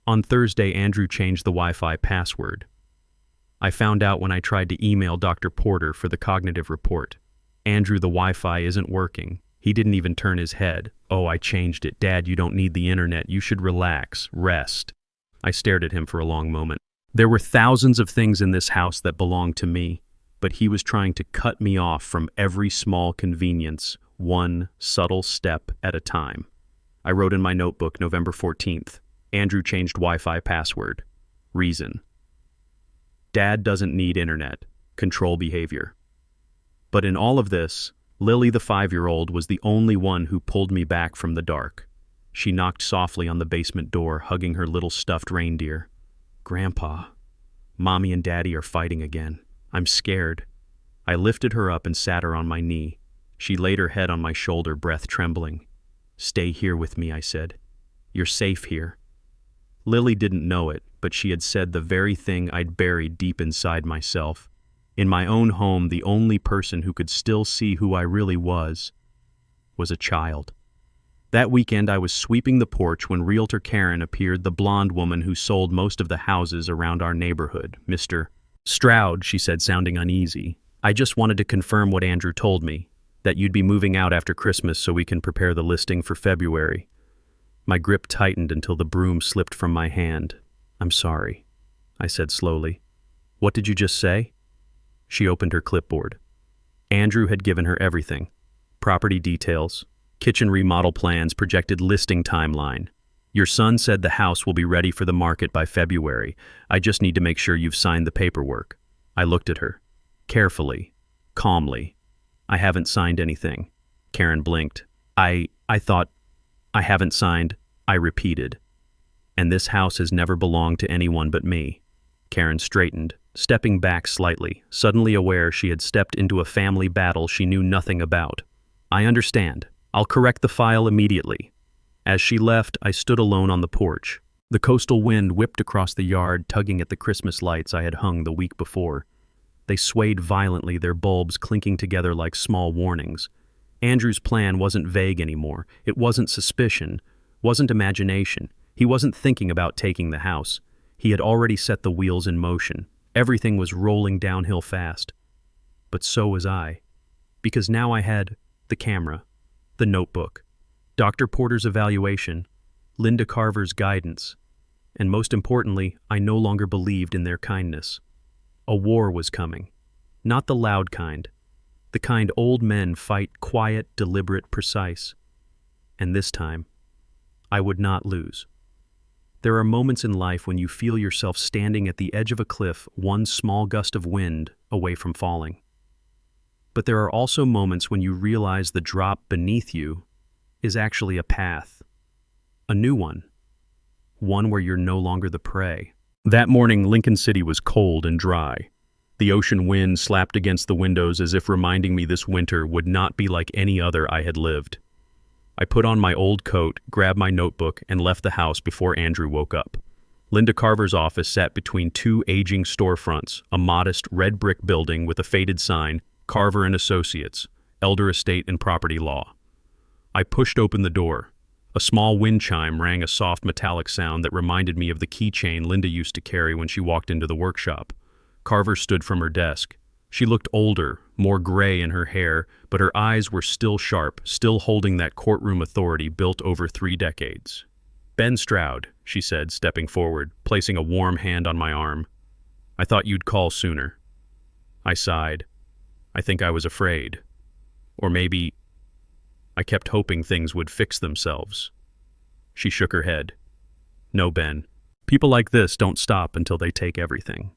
On Thursday, Andrew changed the Wi-Fi password. I found out when I tried to email Dr. Porter for the cognitive report. "Andrew, the Wi-Fi isn't working." He didn't even turn his head. "Oh, I changed it. Dad, you don't need the internet. You should relax, rest." I stared at him for a long moment. There were thousands of things in this house that belonged to me, but he was trying to cut me off from every small convenience, one subtle step at a time. I wrote in my notebook, November 14th, Andrew changed Wi-Fi password. Reason: Dad doesn't need internet. Control behavior. But in all of this, Lily, the 5-year-old, was the only one who pulled me back from the dark. She knocked softly on the basement door, hugging her little stuffed reindeer. "Grandpa, Mommy and Daddy are fighting again. I'm scared." I lifted her up and sat her on my knee. She laid her head on my shoulder, breath trembling. "Stay here with me," I said. "You're safe here." Lily didn't know it, but she had said the very thing I'd buried deep inside myself. In my own home, the only person who could still see who I really was a child. That weekend, I was sweeping the porch when Realtor Karen appeared, the blonde woman who sold most of the houses around our neighborhood. "Mr. Stroud," she said, sounding uneasy. "I just wanted to confirm what Andrew told me, that you'd be moving out after Christmas so we can prepare the listing for February." My grip tightened until the broom slipped from my hand. "I'm sorry," I said slowly. "What did you just say?" She opened her clipboard. Andrew had given her everything: property details, kitchen remodel plans, projected listing timeline. "Your son said the house will be ready for the market by February. I just need to make sure you've signed the paperwork." I looked at her, carefully, calmly. "I haven't signed anything." Karen blinked. I thought, "I haven't signed," I repeated. "And this house has never belonged to anyone but me." Karen straightened, stepping back slightly, suddenly aware she had stepped into a family battle she knew nothing about. "I understand. I'll correct the file immediately." As she left, I stood alone on the porch. The coastal wind whipped across the yard, tugging at the Christmas lights I had hung the week before. They swayed violently, their bulbs clinking together like small warnings. Andrew's plan wasn't vague anymore. It wasn't suspicion, wasn't imagination. He wasn't thinking about taking the house. He had already set the wheels in motion. Everything was rolling downhill fast. But so was I. Because now I had the camera, the notebook, Dr. Porter's evaluation, Linda Carver's guidance, and most importantly, I no longer believed in their kindness. A war was coming. Not the loud kind. The kind old men fight, quiet, deliberate, precise. And this time, I would not lose. There are moments in life when you feel yourself standing at the edge of a cliff, one small gust of wind away from falling. But there are also moments when you realize the drop beneath you is actually a path. A new one. One where you're no longer the prey. That morning, Lincoln City was cold and dry. The ocean wind slapped against the windows as if reminding me this winter would not be like any other I had lived. I put on my old coat, grabbed my notebook, and left the house before Andrew woke up. Linda Carver's office sat between two aging storefronts, a modest red brick building with a faded sign, Carver and Associates, Elder Estate and Property Law. I pushed open the door. A small wind chime rang, a soft metallic sound that reminded me of the keychain Linda used to carry when she walked into the workshop. Carver stood from her desk. She looked older, more gray in her hair, but her eyes were still sharp, still holding that courtroom authority built over 3 decades. "Ben Stroud," she said, stepping forward, placing a warm hand on my arm. "I thought you'd call sooner." I sighed. I think I was afraid. Or maybe I kept hoping things would fix themselves. She shook her head. "No, Ben. People like this don't stop until they take everything."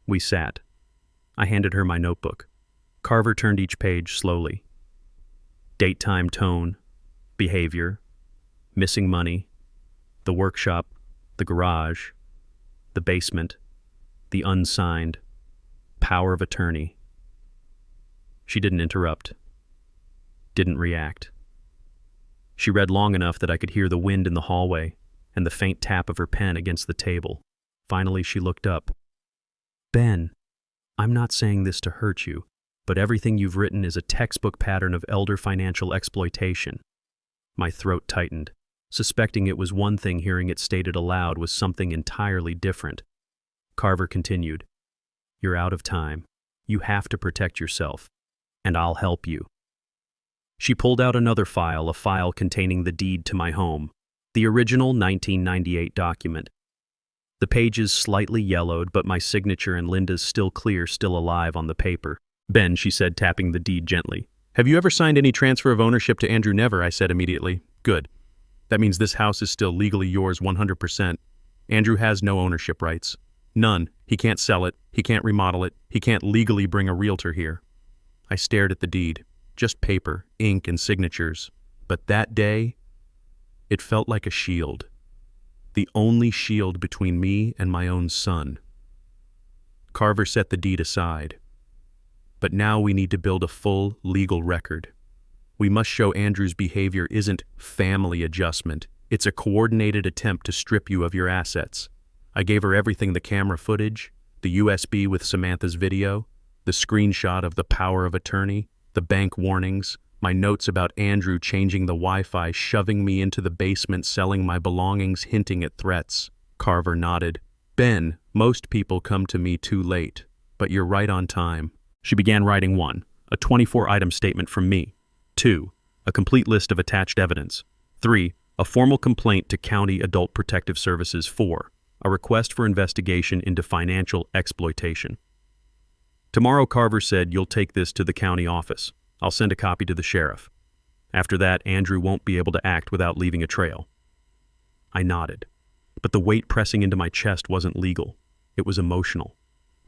We sat. I handed her my notebook. Carver turned each page slowly. Date, time, tone, behavior, missing money, the workshop, the garage, the basement, the unsigned, power of attorney. She didn't interrupt, didn't react. She read long enough that I could hear the wind in the hallway and the faint tap of her pen against the table. Finally, she looked up. Ben, I'm not saying this to hurt you, but everything you've written is a textbook pattern of elder financial exploitation. My throat tightened. Suspecting it was one thing, hearing it stated aloud was something entirely different. Carver continued, "You're out of time. You have to protect yourself, and I'll help you." She pulled out another file, a file containing the deed to my home, the original 1998 document. The pages slightly yellowed, but my signature and Linda's still clear, still alive on the paper. "Ben," she said, tapping the deed gently. "Have you ever signed any transfer of ownership to Andrew?" "Never," I said immediately. "Good. That means this house is still legally yours 100%. Andrew has no ownership rights. None. He can't sell it. He can't remodel it. He can't legally bring a realtor here." I stared at the deed. Just paper, ink, and signatures. But that day, it felt like a shield. The only shield between me and my own son. Carver set the deed aside. But now we need to build a full legal record. We must show Andrew's behavior isn't family adjustment. It's a coordinated attempt to strip you of your assets. I gave her everything: the camera footage, the USB with Samantha's video, the screenshot of the power of attorney, the bank warnings, my notes about Andrew changing the Wi-Fi, shoving me into the basement, selling my belongings, hinting at threats. Carver nodded. "Ben, most people come to me too late, but you're right on time." She began writing: 1, a 24-item statement from me. 2, a complete list of attached evidence. 3, a formal complaint to County Adult Protective Services. 4, a request for investigation into financial exploitation. "Tomorrow," Carver said, "you'll take this to the county office. I'll send a copy to the sheriff. After that, Andrew won't be able to act without leaving a trail." I nodded, but the weight pressing into my chest wasn't legal. It was emotional.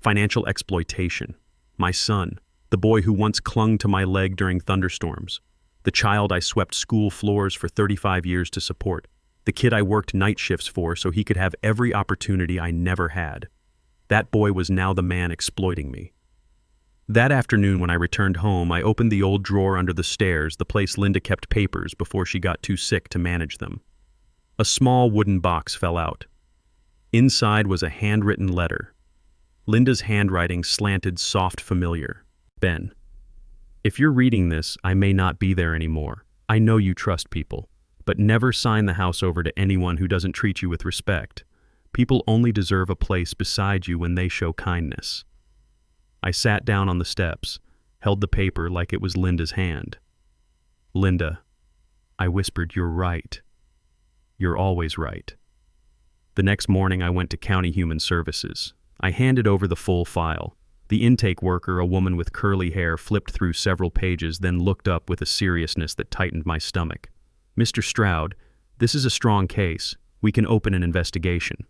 Financial exploitation. My son, the boy who once clung to my leg during thunderstorms, the child I swept school floors for 35 years to support, the kid I worked night shifts for so he could have every opportunity I never had. That boy was now the man exploiting me. That afternoon when I returned home, I opened the old drawer under the stairs, the place Linda kept papers before she got too sick to manage them. A small wooden box fell out. Inside was a handwritten letter. Linda's handwriting slanted, soft, familiar. "Ben, if you're reading this, I may not be there anymore. I know you trust people, but never sign the house over to anyone who doesn't treat you with respect. People only deserve a place beside you when they show kindness." I sat down on the steps, held the paper like it was Linda's hand. "Linda," I whispered, "you're right. You're always right." The next morning I went to County Human Services. I handed over the full file. The intake worker, a woman with curly hair, flipped through several pages, then looked up with a seriousness that tightened my stomach. "Mr. Stroud, this is a strong case. We can open an investigation."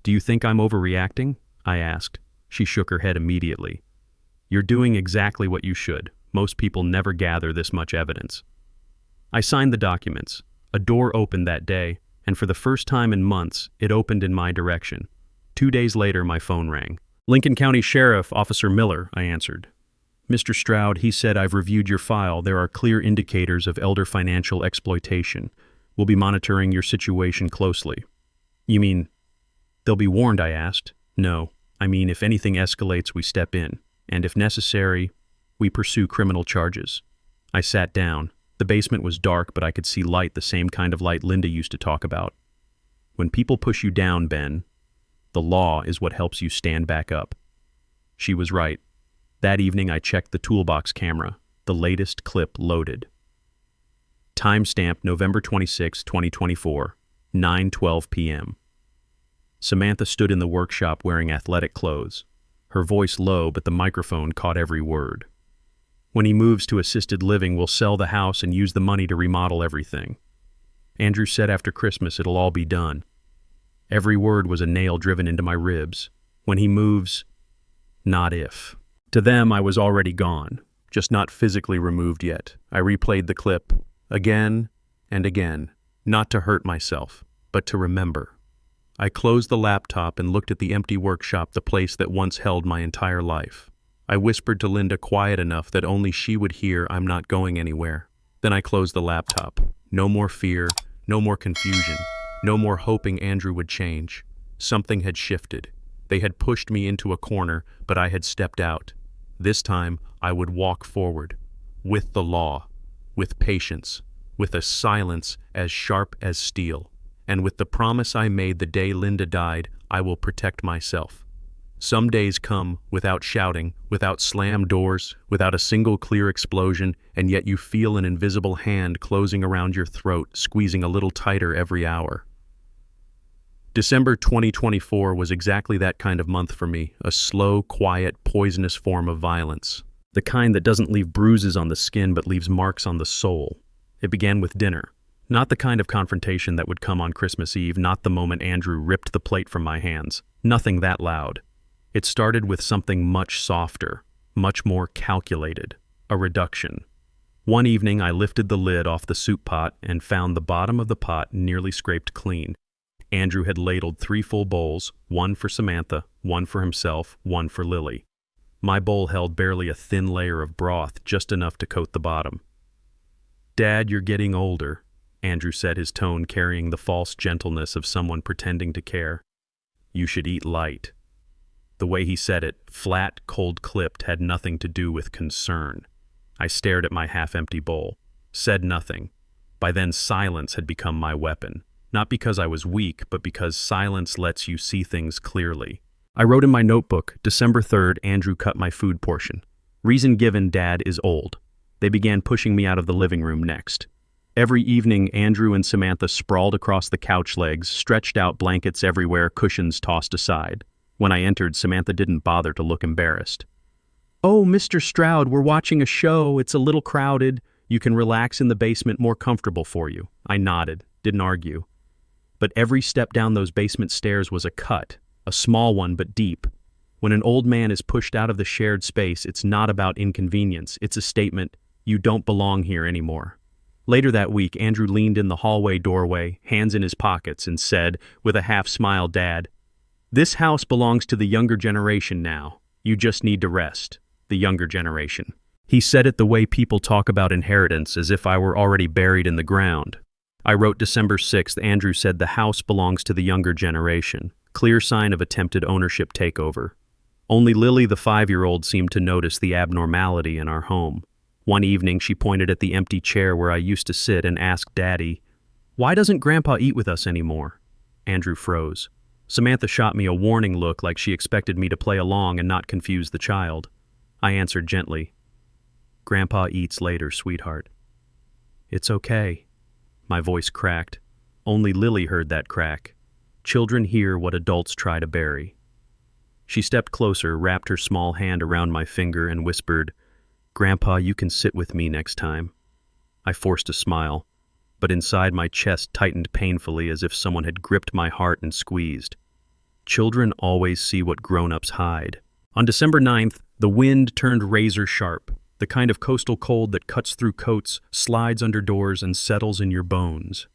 "Do you think I'm overreacting?" I asked. She shook her head immediately. "You're doing exactly what you should. Most people never gather this much evidence." I signed the documents. A door opened that day, and for the first time in months, it opened in my direction. 2 days later, my phone rang. "Lincoln County Sheriff, Officer Miller," I answered. "Mr. Stroud," he said, "I've reviewed your file. There are clear indicators of elder financial exploitation. We'll be monitoring your situation closely." "You mean they'll be warned?" I asked. "No, I mean if anything escalates, we step in. And if necessary, we pursue criminal charges." I sat down. The basement was dark, but I could see light, the same kind of light Linda used to talk about. "When people push you down, Ben, the law is what helps you stand back up." She was right. That evening I checked the toolbox camera. The latest clip loaded. Timestamp November 26, 2024, 9:12 p.m. Samantha stood in the workshop wearing athletic clothes. Her voice low, but the microphone caught every word. "When he moves to assisted living, we'll sell the house and use the money to remodel everything. Andrew said after Christmas it'll all be done." Every word was a nail driven into my ribs. "When he moves, not if." To them, I was already gone, just not physically removed yet. I replayed the clip again and again, not to hurt myself, but to remember. I closed the laptop and looked at the empty workshop, the place that once held my entire life. I whispered to Linda quiet enough that only she would hear I'm not going anywhere. Then I closed the laptop. No more fear, no more confusion, no more hoping Andrew would change. Something had shifted. They had pushed me into a corner, but I had stepped out. This time, I would walk forward. With the law. With patience. With a silence as sharp as steel. And with the promise I made the day Linda died, I will protect myself. Some days come without shouting, without slammed doors, without a single clear explosion, and yet you feel an invisible hand closing around your throat, squeezing a little tighter every hour. December 2024 was exactly that kind of month for me, a slow, quiet, poisonous form of violence. The kind that doesn't leave bruises on the skin but leaves marks on the soul. It began with dinner. Not the kind of confrontation that would come on Christmas Eve, not the moment Andrew ripped the plate from my hands. Nothing that loud. It started with something much softer, much more calculated, a reduction. One evening I lifted the lid off the soup pot and found the bottom of the pot nearly scraped clean. Andrew had ladled 3 full bowls, one for Samantha, one for himself, one for Lily. My bowl held barely a thin layer of broth, just enough to coat the bottom. "Dad, you're getting older," Andrew said, his tone carrying the false gentleness of someone pretending to care. "You should eat light." The way he said it, flat, cold-clipped, had nothing to do with concern. I stared at my half-empty bowl, said nothing. By then, silence had become my weapon. Not because I was weak, but because silence lets you see things clearly. I wrote in my notebook, December 3rd, Andrew cut my food portion. Reason given, Dad is old. They began pushing me out of the living room next. Every evening, Andrew and Samantha sprawled across the couch legs, stretched out blankets everywhere, cushions tossed aside. When I entered, Samantha didn't bother to look embarrassed. "Oh, Mr. Stroud, we're watching a show. It's a little crowded. You can relax in the basement, more comfortable for you." I nodded, didn't argue. But every step down those basement stairs was a cut, a small one but deep. When an old man is pushed out of the shared space, it's not about inconvenience. It's a statement, you don't belong here anymore. Later that week, Andrew leaned in the hallway doorway, hands in his pockets, and said, with a half-smile, "Dad, this house belongs to the younger generation now. You just need to rest." The younger generation. He said it the way people talk about inheritance, as if I were already buried in the ground. I wrote December 6th, Andrew said the house belongs to the younger generation. Clear sign of attempted ownership takeover. Only Lily, the 5-year-old, seemed to notice the abnormality in our home. One evening, she pointed at the empty chair where I used to sit and asked Daddy, "Why doesn't Grandpa eat with us anymore?" Andrew froze. Samantha shot me a warning look like she expected me to play along and not confuse the child. I answered gently, "Grandpa eats later, sweetheart." "It's okay." My voice cracked. Only Lily heard that crack. Children hear what adults try to bury. She stepped closer, wrapped her small hand around my finger, and whispered, "Grandpa, you can sit with me next time." I forced a smile, but inside my chest tightened painfully as if someone had gripped my heart and squeezed. Children always see what grown-ups hide. On December 9th, the wind turned razor sharp, the kind of coastal cold that cuts through coats, slides under doors, and settles in your bones.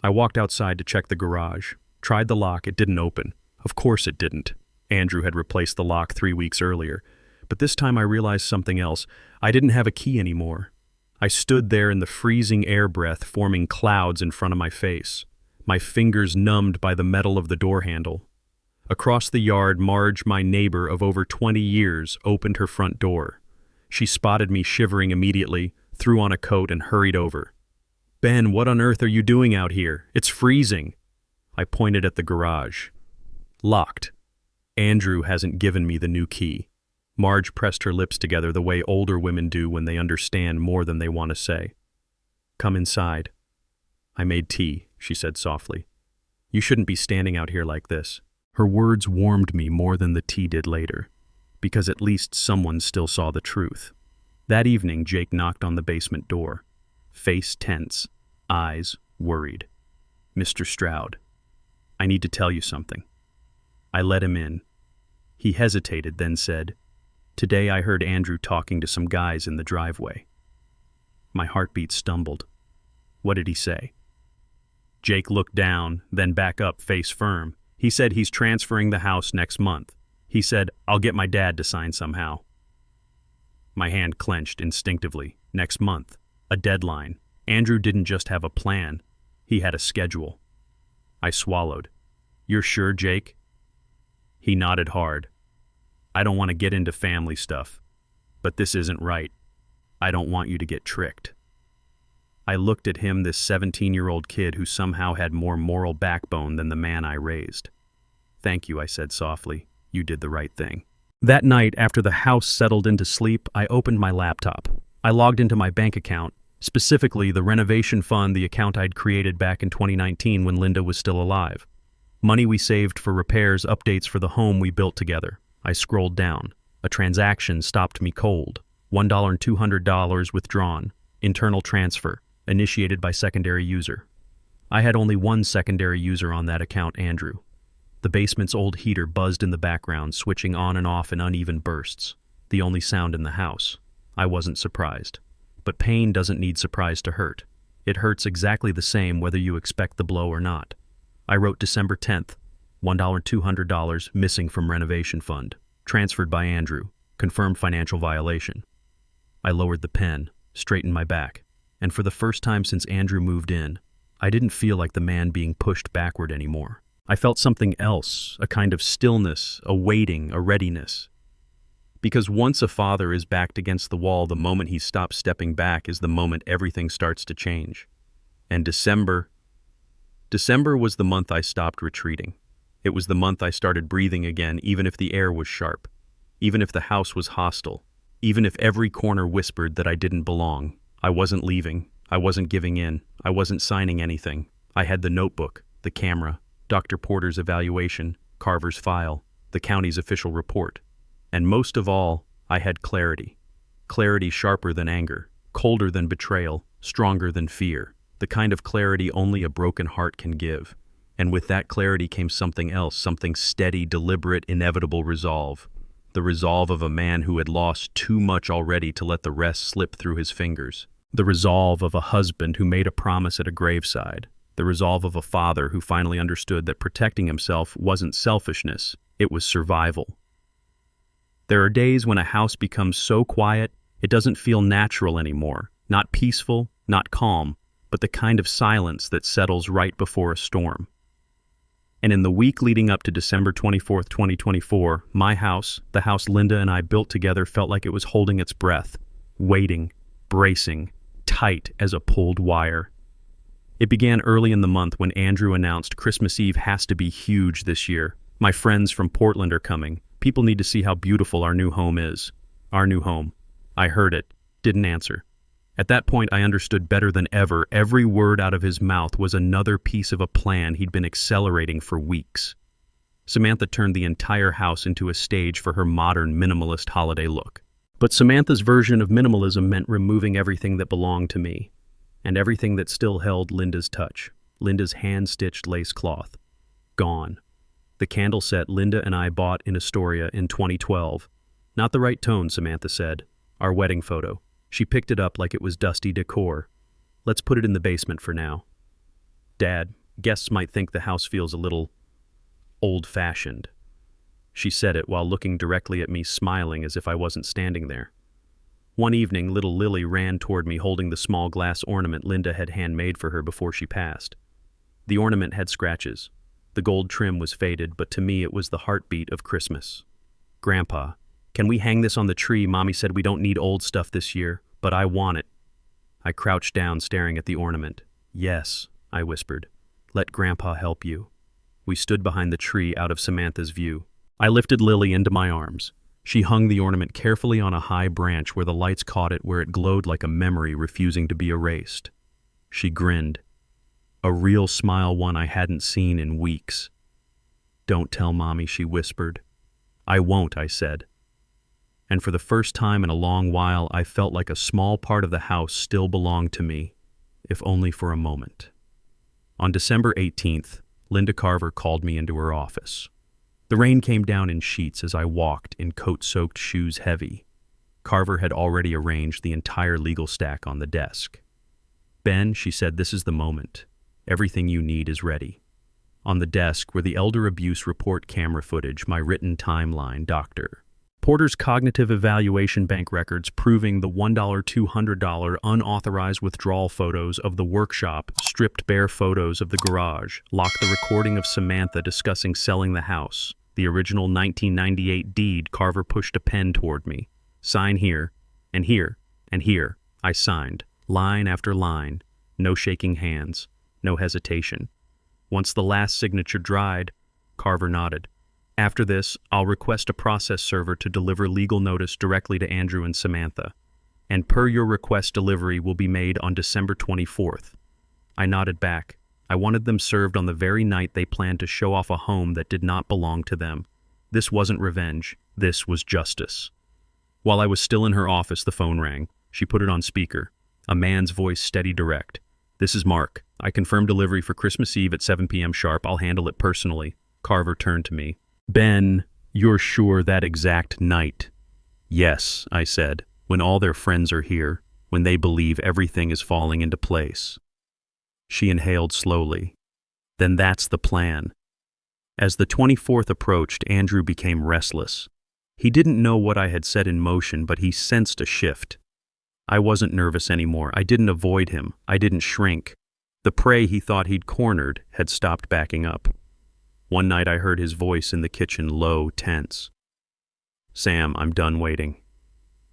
I walked outside to check the garage. Tried the lock, it didn't open. Of course it didn't. Andrew had replaced the lock 3 weeks earlier. But this time I realized something else. I didn't have a key anymore. I stood there in the freezing air breath forming clouds in front of my face, my fingers numbed by the metal of the door handle. Across the yard, Marge, my neighbor of over 20 years, opened her front door. She spotted me shivering immediately, threw on a coat, and hurried over. "Ben, what on earth are you doing out here? It's freezing." I pointed at the garage. Locked. Andrew hasn't given me the new key. Marge pressed her lips together the way older women do when they understand more than they want to say. "Come inside." "I made tea," she said softly. "You shouldn't be standing out here like this." Her words warmed me more than the tea did later, because at least someone still saw the truth. That evening, Jake knocked on the basement door, face tense, eyes worried. "Mr. Stroud, I need to tell you something." I let him in. He hesitated, then said, "Today I heard Andrew talking to some guys in the driveway." My heartbeat stumbled. "What did he say?" Jake looked down, then back up, face firm. He said he's transferring the house next month. He said, I'll get my dad to sign somehow. My hand clenched instinctively. Next month. A deadline. Andrew didn't just have a plan. He had a schedule. I swallowed. You're sure, Jake? He nodded hard. I don't want to get into family stuff, but this isn't right. I don't want you to get tricked. I looked at him, this 17-year-old kid who somehow had more moral backbone than the man I raised. Thank you, I said softly. You did the right thing. That night, after the house settled into sleep, I opened my laptop. I logged into my bank account, specifically the renovation fund, the account I'd created back in 2019 when Linda was still alive. Money we saved for repairs, updates for the home we built together. I scrolled down. A transaction stopped me cold. $1,200 withdrawn. Internal transfer. Initiated by secondary user. I had only one secondary user on that account, Andrew. The basement's old heater buzzed in the background, switching on and off in uneven bursts. The only sound in the house. I wasn't surprised. But pain doesn't need surprise to hurt. It hurts exactly the same whether you expect the blow or not. I wrote December 10th, $1,200 missing from renovation fund. Transferred by Andrew. Confirmed financial violation. I lowered the pen, straightened my back, and for the first time since Andrew moved in, I didn't feel like the man being pushed backward anymore. I felt something else, a kind of stillness, a waiting, a readiness. Because once a father is backed against the wall, the moment he stops stepping back is the moment everything starts to change. And December was the month I stopped retreating. It was the month I started breathing again, even if the air was sharp, even if the house was hostile, even if every corner whispered that I didn't belong. I wasn't leaving. I wasn't giving in. I wasn't signing anything. I had the notebook, the camera, Dr. Porter's evaluation, Carver's file, the county's official report. And most of all, I had clarity. Clarity sharper than anger, colder than betrayal, stronger than fear. The kind of clarity only a broken heart can give. And with that clarity came something else, something steady, deliberate, inevitable resolve. The resolve of a man who had lost too much already to let the rest slip through his fingers. The resolve of a husband who made a promise at a graveside. The resolve of a father who finally understood that protecting himself wasn't selfishness, it was survival. There are days when a house becomes so quiet, it doesn't feel natural anymore. Not peaceful, not calm, but the kind of silence that settles right before a storm. And in the week leading up to December 24th, 2024, my house, the house Linda and I built together, felt like it was holding its breath, waiting, bracing, tight as a pulled wire. It began early in the month when Andrew announced Christmas Eve has to be huge this year. My friends from Portland are coming. People need to see how beautiful our new home is. Our new home. I heard it, didn't answer. At that point, I understood better than ever. Every word out of his mouth was another piece of a plan he'd been accelerating for weeks. Samantha turned the entire house into a stage for her modern minimalist holiday look. But Samantha's version of minimalism meant removing everything that belonged to me, and everything that still held Linda's touch. Linda's hand-stitched lace cloth. Gone. The candle set Linda and I bought in Astoria in 2012. Not the right tone, Samantha said. Our wedding photo. She picked it up like it was dusty decor. Let's put it in the basement for now. Dad, guests might think the house feels a little old-fashioned. She said it while looking directly at me, smiling as if I wasn't standing there. One evening, little Lily ran toward me holding the small glass ornament Linda had handmade for her before she passed. The ornament had scratches. The gold trim was faded, but to me it was the heartbeat of Christmas. Grandpa, can we hang this on the tree? Mommy said we don't need old stuff this year, but I want it. I crouched down, staring at the ornament. Yes, I whispered. Let Grandpa help you. We stood behind the tree, out of Samantha's view. I lifted Lily into my arms. She hung the ornament carefully on a high branch where the lights caught it, where it glowed like a memory refusing to be erased. She grinned. A real smile, one I hadn't seen in weeks. Don't tell Mommy, she whispered. I won't, I said. And for the first time in a long while, I felt like a small part of the house still belonged to me, if only for a moment. On December 18th, Linda Carver called me into her office. The rain came down in sheets as I walked, in coat-soaked shoes heavy. Carver had already arranged the entire legal stack on the desk. Ben, she said, this is the moment. Everything you need is ready. On the desk were the elder abuse report camera footage, my written timeline, Dr. Porter's cognitive evaluation bank records proving the $1, $200 unauthorized withdrawal photos of the workshop, stripped bare photos of the garage, locked the recording of Samantha discussing selling the house, the original 1998 deed. Carver pushed a pen toward me. Sign here, and here, and here. I signed, line after line, no shaking hands, no hesitation. Once the last signature dried, Carver nodded. After this, I'll request a process server to deliver legal notice directly to Andrew and Samantha, and per your request, delivery will be made on December 24th. I nodded back. I wanted them served on the very night they planned to show off a home that did not belong to them. This wasn't revenge. This was justice. While I was still in her office, the phone rang. She put it on speaker. A man's voice, steady, direct. This is Mark. I confirmed delivery for Christmas Eve at 7 p.m. sharp. I'll handle it personally. Carver turned to me. Ben, you're sure that exact night? Yes, I said, when all their friends are here, when they believe everything is falling into place. She inhaled slowly. Then that's the plan. As the 24th approached, Andrew became restless. He didn't know what I had set in motion, but he sensed a shift. I wasn't nervous anymore. I didn't avoid him. I didn't shrink. The prey he thought he'd cornered had stopped backing up. One night I heard his voice in the kitchen, low, tense. Sam, I'm done waiting.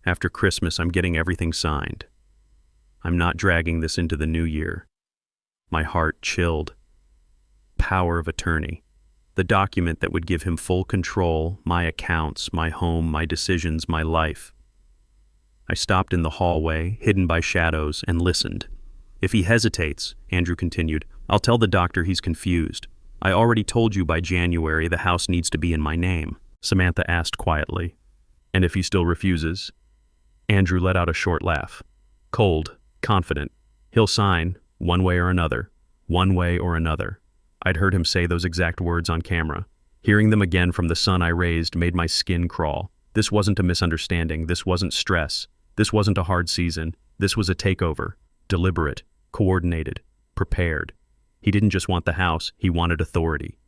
After Christmas, I'm getting everything signed. I'm not dragging this into the new year. My heart chilled. Power of attorney. The document that would give him full control, my accounts, my home, my decisions, my life. I stopped in the hallway, hidden by shadows, and listened. If he hesitates, Andrew continued, I'll tell the doctor he's confused. I already told you by January the house needs to be in my name, Samantha asked quietly. And if he still refuses? Andrew let out a short laugh. Cold, confident. He'll sign, one way or another. One way or another. I'd heard him say those exact words on camera. Hearing them again from the son I raised made my skin crawl. This wasn't a misunderstanding. This wasn't stress. This wasn't a hard season. This was a takeover. Deliberate, coordinated, prepared. He didn't just want the house, he wanted authority,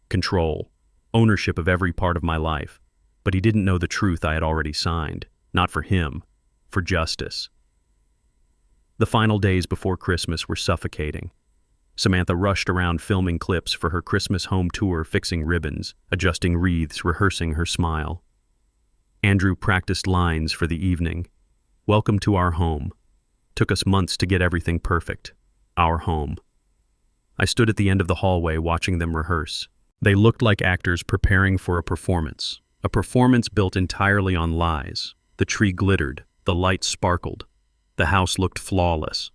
control, ownership of every part of my life. But he didn't know the truth I had already signed. Not for him, for justice. The final days before Christmas were suffocating. Samantha rushed around filming clips for her Christmas home tour, fixing ribbons, adjusting wreaths, rehearsing her smile. Andrew practiced lines for the evening. Welcome to our home. Took us months to get everything perfect. Our home. I stood at the end of the hallway watching them rehearse. They looked like actors preparing for a performance built entirely on lies. The tree glittered, the lights sparkled. The house looked flawless.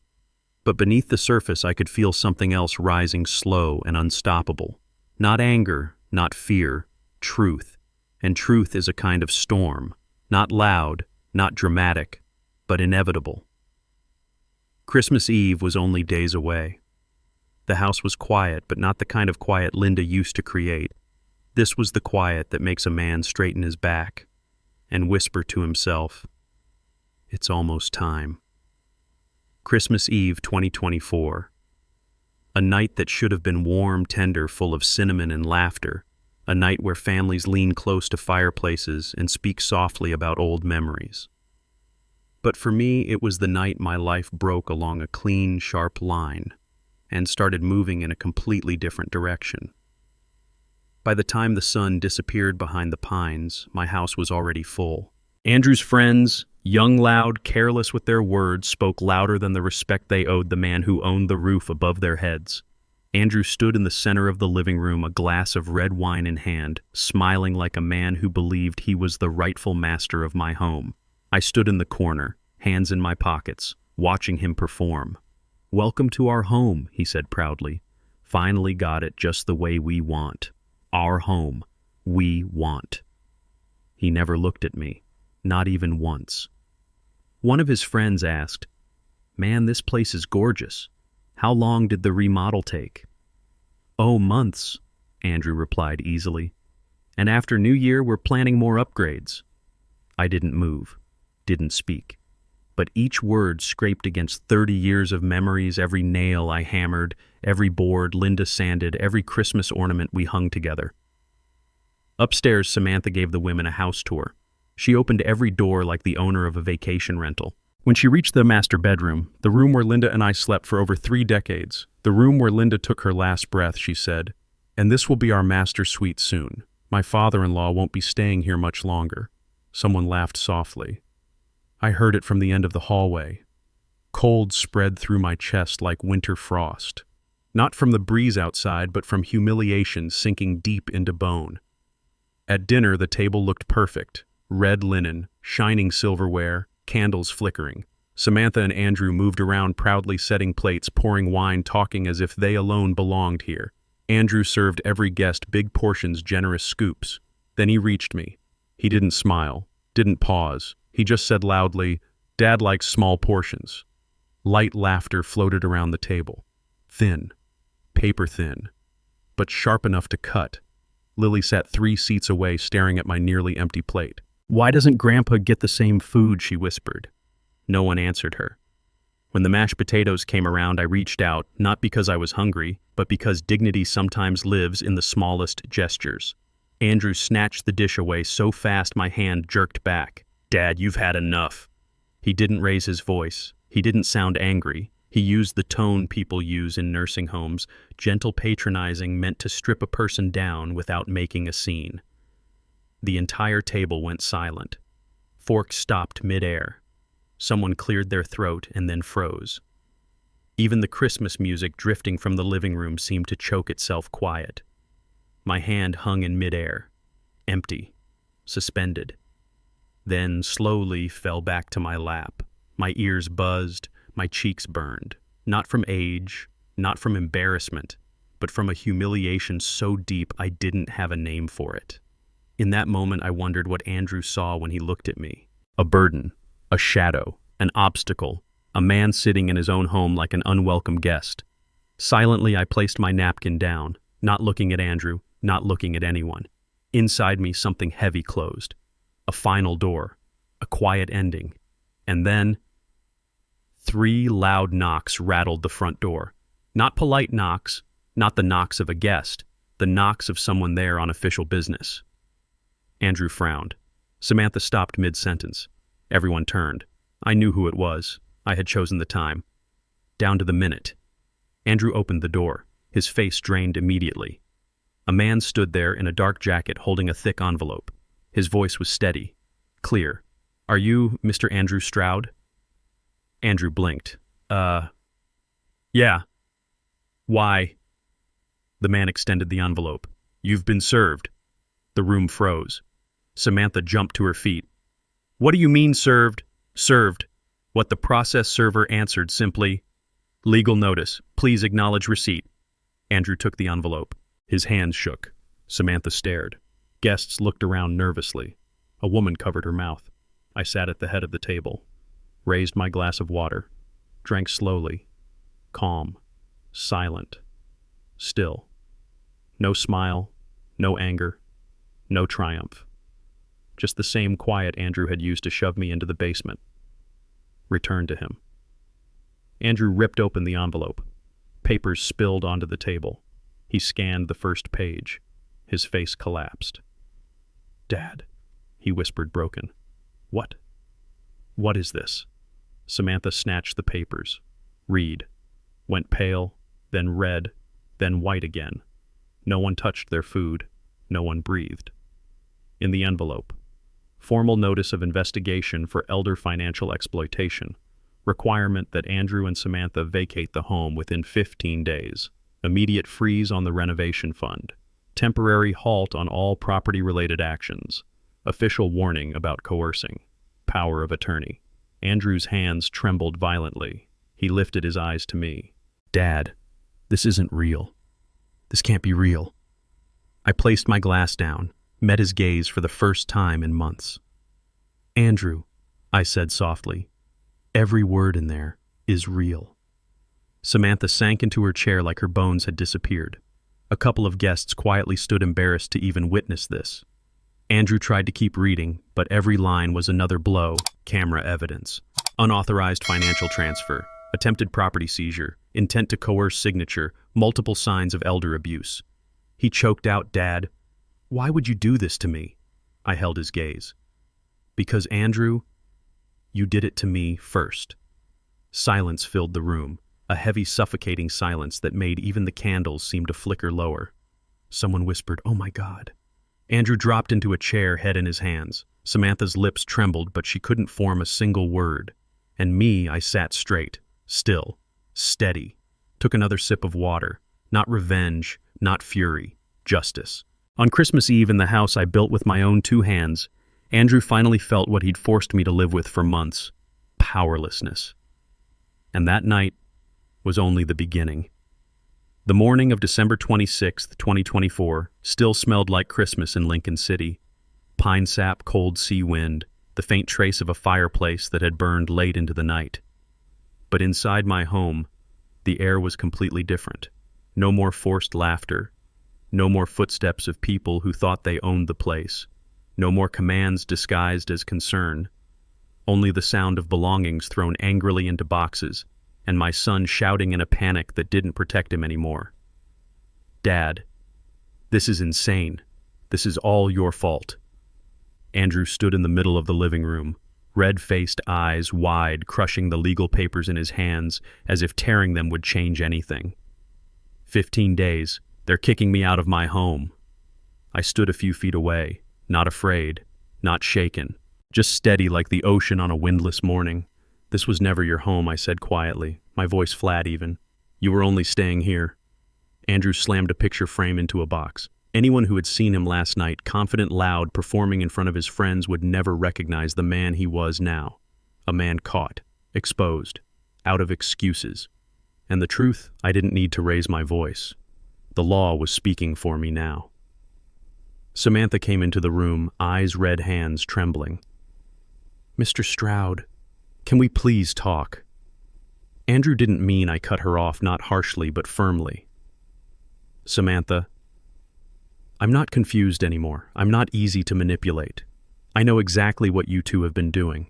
But beneath the surface I could feel something else rising, slow and unstoppable. Not anger, not fear, truth. And truth is a kind of storm, not loud, not dramatic, but inevitable. Christmas Eve was only days away. The house was quiet, but not the kind of quiet Linda used to create. This was the quiet that makes a man straighten his back and whisper to himself, "It's almost time." Christmas Eve 2024. A night that should have been warm, tender, full of cinnamon and laughter. A night where families lean close to fireplaces and speak softly about old memories. But for me, it was the night my life broke along a clean, sharp line and started moving in a completely different direction. By the time the sun disappeared behind the pines, my house was already full. Andrew's friends, young, loud, careless with their words, spoke louder than the respect they owed the man who owned the roof above their heads. Andrew stood in the center of the living room, a glass of red wine in hand, smiling like a man who believed he was the rightful master of my home. I stood in the corner, hands in my pockets, watching him perform. "Welcome to our home," he said proudly. "Finally got it just the way we want. Our home. We want." He never looked at me, not even once. One of his friends asked, "Man, this place is gorgeous. How long did the remodel take?" "Oh, months," Andrew replied easily. "And after New Year, we're planning more upgrades." I didn't move, didn't speak. but each word scraped against 30 years of memories, every nail I hammered, every board Linda sanded, every Christmas ornament we hung together. Upstairs, Samantha gave the women a house tour. She opened every door like the owner of a vacation rental. When she reached the master bedroom, the room where Linda and I slept for over 3 decades, the room where Linda took her last breath, she said, "And this will be our master suite soon. My father-in-law won't be staying here much longer." Someone laughed softly. I heard it from the end of the hallway. Cold spread through my chest like winter frost. Not from the breeze outside, but from humiliation sinking deep into bone. At dinner, the table looked perfect. Red linen, shining silverware, candles flickering. Samantha and Andrew moved around proudly setting plates, pouring wine, talking as if they alone belonged here. Andrew served every guest big portions, generous scoops. Then he reached me. He didn't smile, didn't pause. He just said loudly, "Dad likes small portions." Light laughter floated around the table. Thin, paper thin, but sharp enough to cut. Lily sat 3 seats away, staring at my nearly empty plate. "Why doesn't Grandpa get the same food?" she whispered. No one answered her. When the mashed potatoes came around, I reached out, not because I was hungry, but because dignity sometimes lives in the smallest gestures. Andrew snatched the dish away so fast my hand jerked back. "Dad, you've had enough." He didn't raise his voice. He didn't sound angry. He used the tone people use in nursing homes, gentle patronizing, meant to strip a person down without making a scene. The entire table went silent. Forks stopped mid-air. Someone cleared their throat and then froze. Even the Christmas music drifting from the living room seemed to choke itself quiet. My hand hung in mid-air, empty, suspended. Then slowly fell back to my lap. My ears buzzed, my cheeks burned. Not from age, not from embarrassment, but from a humiliation so deep I didn't have a name for it. In that moment, I wondered what Andrew saw when he looked at me. A burden, a shadow, an obstacle, a man sitting in his own home like an unwelcome guest. Silently, I placed my napkin down, not looking at Andrew, not looking at anyone. Inside me, something heavy closed. A final door, a quiet ending. And then 3 loud knocks rattled the front door. Not polite knocks, not the knocks of a guest, the knocks of someone there on official business. Andrew frowned. Samantha stopped mid-sentence. Everyone turned. I knew who it was. I had chosen the time. Down to the minute. Andrew opened the door. His face drained immediately. A man stood there in a dark jacket holding a thick envelope. His voice was steady, clear. "Are you Mr. Andrew Stroud?" Andrew blinked. Yeah. Why?" The man extended the envelope. "You've been served." The room froze. Samantha jumped to her feet. "What do you mean served?" "Served." What the process server answered simply, "Legal notice. Please acknowledge receipt." Andrew took the envelope. His hands shook. Samantha stared. Guests looked around nervously. A woman covered her mouth. I sat at the head of the table, raised my glass of water, drank slowly, calm, silent, still. No smile, no anger, no triumph. Just the same quiet Andrew had used to shove me into the basement. Returned to him. Andrew ripped open the envelope. Papers spilled onto the table. He scanned the first page. His face collapsed. "Dad," he whispered broken. "What? What is this?" Samantha snatched the papers. Read. Went pale, then red, then white again. No one touched their food. No one breathed. In the envelope, formal notice of investigation for elder financial exploitation. Requirement that Andrew and Samantha vacate the home within 15 days. Immediate freeze on the renovation fund. Temporary halt on all property-related actions. Official warning about coercing. Power of attorney. Andrew's hands trembled violently. He lifted his eyes to me. "Dad, this isn't real. This can't be real." I placed my glass down, met his gaze for the first time in months. "Andrew," I said softly, "every word in there is real." Samantha sank into her chair like her bones had disappeared. A couple of guests quietly stood embarrassed to even witness this. Andrew tried to keep reading, but every line was another blow, camera evidence. Unauthorized financial transfer, attempted property seizure, intent to coerce signature, multiple signs of elder abuse. He choked out, "Dad, why would you do this to me?" I held his gaze. "Because, Andrew, you did it to me first." Silence filled the room, a heavy, suffocating silence that made even the candles seem to flicker lower. Someone whispered, "Oh my God." Andrew dropped into a chair, head in his hands. Samantha's lips trembled, but she couldn't form a single word. And me, I sat straight, still, steady. Took another sip of water. Not revenge, not fury, justice. On Christmas Eve in the house I built with my own 2 hands, Andrew finally felt what he'd forced me to live with for months: powerlessness. And that night was only the beginning. The morning of December 26th, 2024, still smelled like Christmas in Lincoln City. Pine sap, cold sea wind, the faint trace of a fireplace that had burned late into the night. But inside my home, the air was completely different. No more forced laughter. No more footsteps of people who thought they owned the place. No more commands disguised as concern. Only the sound of belongings thrown angrily into boxes, and my son shouting in a panic that didn't protect him anymore. "Dad, this is insane. This is all your fault." Andrew stood in the middle of the living room, red-faced, eyes wide, crushing the legal papers in his hands as if tearing them would change anything. 15 days, they're kicking me out of my home. I stood a few feet away, not afraid, not shaken, just steady like the ocean on a windless morning. "This was never your home," I said quietly, my voice flat even. "You were only staying here." Andrew slammed a picture frame into a box. Anyone who had seen him last night, confident, loud, performing in front of his friends, would never recognize the man he was now. A man caught, exposed, out of excuses. And the truth, I didn't need to raise my voice. The law was speaking for me now. Samantha came into the room, eyes red, hands trembling. "Mr. Stroud, can we please talk?" Andrew didn't mean I cut her off, not harshly but firmly. "Samantha, I'm not confused anymore. I'm not easy to manipulate. I know exactly what you two have been doing."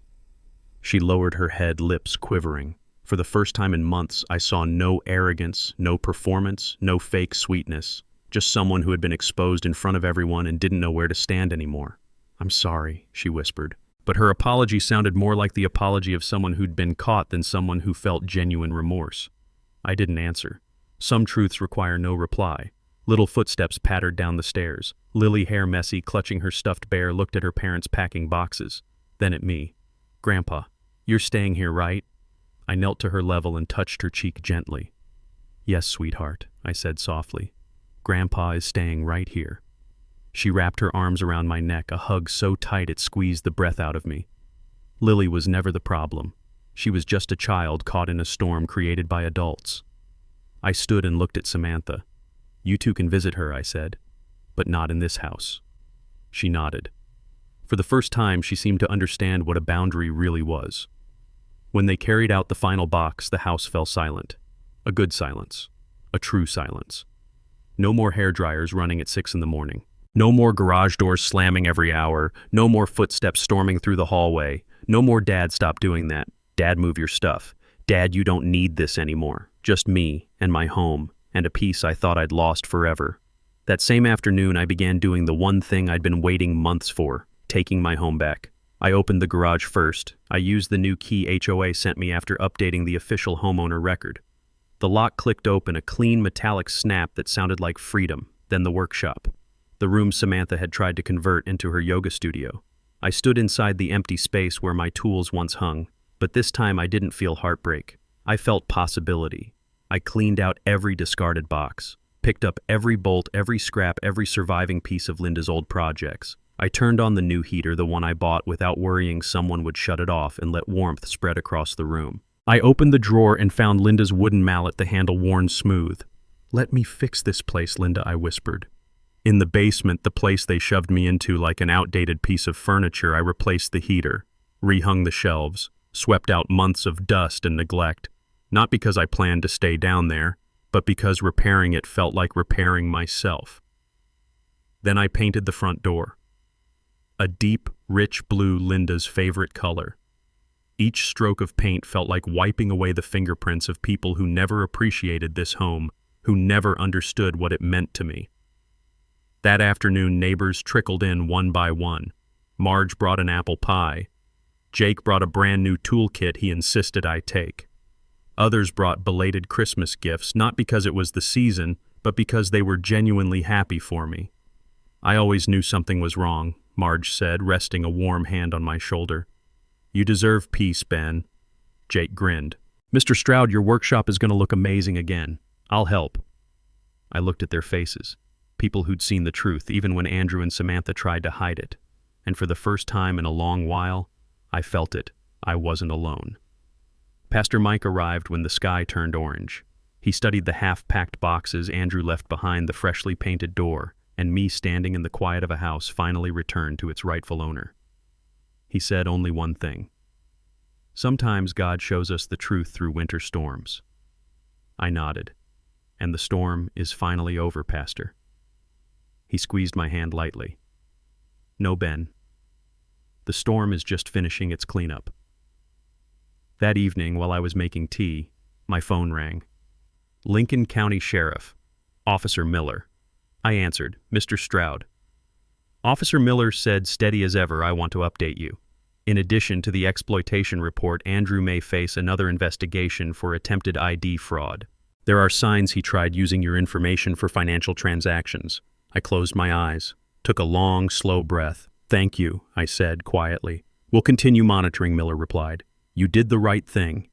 She lowered her head, lips quivering. For the first time in months, I saw no arrogance, no performance, no fake sweetness. Just someone who had been exposed in front of everyone and didn't know where to stand anymore. "I'm sorry," she whispered. But her apology sounded more like the apology of someone who'd been caught than someone who felt genuine remorse. I didn't answer. Some truths require no reply. Little footsteps pattered down the stairs. Lily, hair messy, clutching her stuffed bear, looked at her parents packing boxes. Then at me. "Grandpa, you're staying here, right?" I knelt to her level and touched her cheek gently. "Yes, sweetheart," I said softly. "Grandpa is staying right here." She wrapped her arms around my neck, a hug so tight it squeezed the breath out of me. Lily was never the problem. She was just a child caught in a storm created by adults. I stood and looked at Samantha. "You two can visit her," I said, "but not in this house." She nodded. For the first time, she seemed to understand what a boundary really was. When they carried out the final box, the house fell silent. A good silence. A true silence. No more hair dryers running at 6 in the morning. No more garage doors slamming every hour. No more footsteps storming through the hallway. No more "Dad, stop doing that. Dad, move your stuff. Dad, you don't need this anymore." Just me and my home and a peace I thought I'd lost forever. That same afternoon, I began doing the one thing I'd been waiting months for, taking my home back. I opened the garage first. I used the new key HOA sent me after updating the official homeowner record. The lock clicked open, a clean metallic snap that sounded like freedom, then the workshop. The room Samantha had tried to convert into her yoga studio. I stood inside the empty space where my tools once hung, but this time I didn't feel heartbreak. I felt possibility. I cleaned out every discarded box, picked up every bolt, every scrap, every surviving piece of Linda's old projects. I turned on the new heater, the one I bought, without worrying someone would shut it off, and let warmth spread across the room. I opened the drawer and found Linda's wooden mallet, the handle worn smooth. "Let me fix this place, Linda," I whispered. In the basement, the place they shoved me into like an outdated piece of furniture, I replaced the heater, rehung the shelves, swept out months of dust and neglect. Not because I planned to stay down there, but because repairing it felt like repairing myself. Then I painted the front door. A deep, rich blue, Linda's favorite color. Each stroke of paint felt like wiping away the fingerprints of people who never appreciated this home, who never understood what it meant to me. That afternoon, neighbors trickled in one by one. Marge brought an apple pie. Jake brought a brand new toolkit he insisted I take. Others brought belated Christmas gifts, not because it was the season, but because they were genuinely happy for me. I always knew something was wrong, Marge said, resting a warm hand on my shoulder. You deserve peace, Ben. Jake grinned. Mr. Stroud, your workshop is going to look amazing again. I'll help. I looked at their faces. People who'd seen the truth, even when Andrew and Samantha tried to hide it. And for the first time in a long while, I felt it. I wasn't alone. Pastor Mike arrived when the sky turned orange. He studied the half-packed boxes Andrew left behind the freshly painted door, and me standing in the quiet of a house finally returned to its rightful owner. He said only one thing. Sometimes God shows us the truth through winter storms. I nodded. And the storm is finally over, Pastor. He squeezed my hand lightly. No, Ben. The storm is just finishing its cleanup. That evening, while I was making tea, my phone rang. Lincoln County Sheriff, Officer Miller. I answered, Mr. Stroud. Officer Miller said, steady as ever, I want to update you. In addition to the exploitation report, Andrew may face another investigation for attempted ID fraud. There are signs he tried using your information for financial transactions. I closed my eyes, took a long, slow breath. Thank you, I said quietly. We'll continue monitoring, Miller replied. You did the right thing.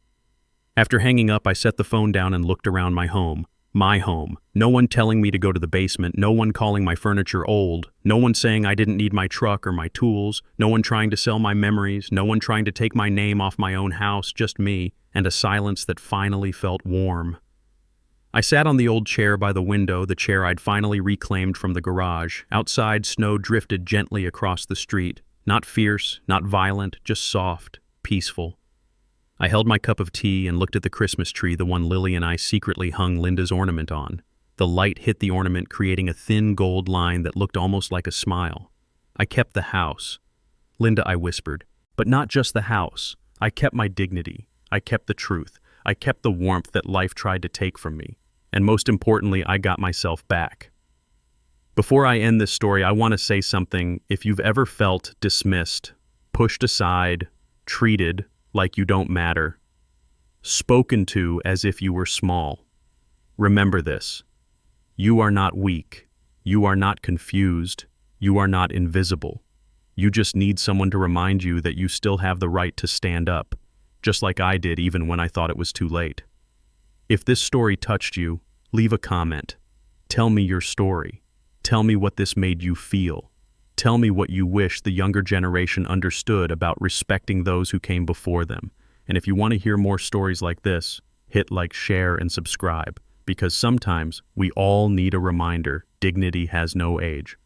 After hanging up, I set the phone down and looked around my home. My home. No one telling me to go to the basement, no one calling my furniture old, no one saying I didn't need my truck or my tools, no one trying to sell my memories, no one trying to take my name off my own house, just me, and a silence that finally felt warm. I sat on the old chair by the window, the chair I'd finally reclaimed from the garage. Outside, snow drifted gently across the street. Not fierce, not violent, just soft, peaceful. I held my cup of tea and looked at the Christmas tree, the one Lily and I secretly hung Linda's ornament on. The light hit the ornament, creating a thin gold line that looked almost like a smile. I kept the house. Linda, I whispered, but not just the house. I kept my dignity. I kept the truth. I kept the warmth that life tried to take from me. And most importantly, I got myself back. Before I end this story, I want to say something. If you've ever felt dismissed, pushed aside, treated like you don't matter, spoken to as if you were small, remember this. You are not weak. You are not confused. You are not invisible. You just need someone to remind you that you still have the right to stand up, just like I did even when I thought it was too late. If this story touched you, leave a comment. Tell me your story. Tell me what this made you feel. Tell me what you wish the younger generation understood about respecting those who came before them. And if you want to hear more stories like this, hit like, share, and subscribe, because sometimes we all need a reminder dignity has no age.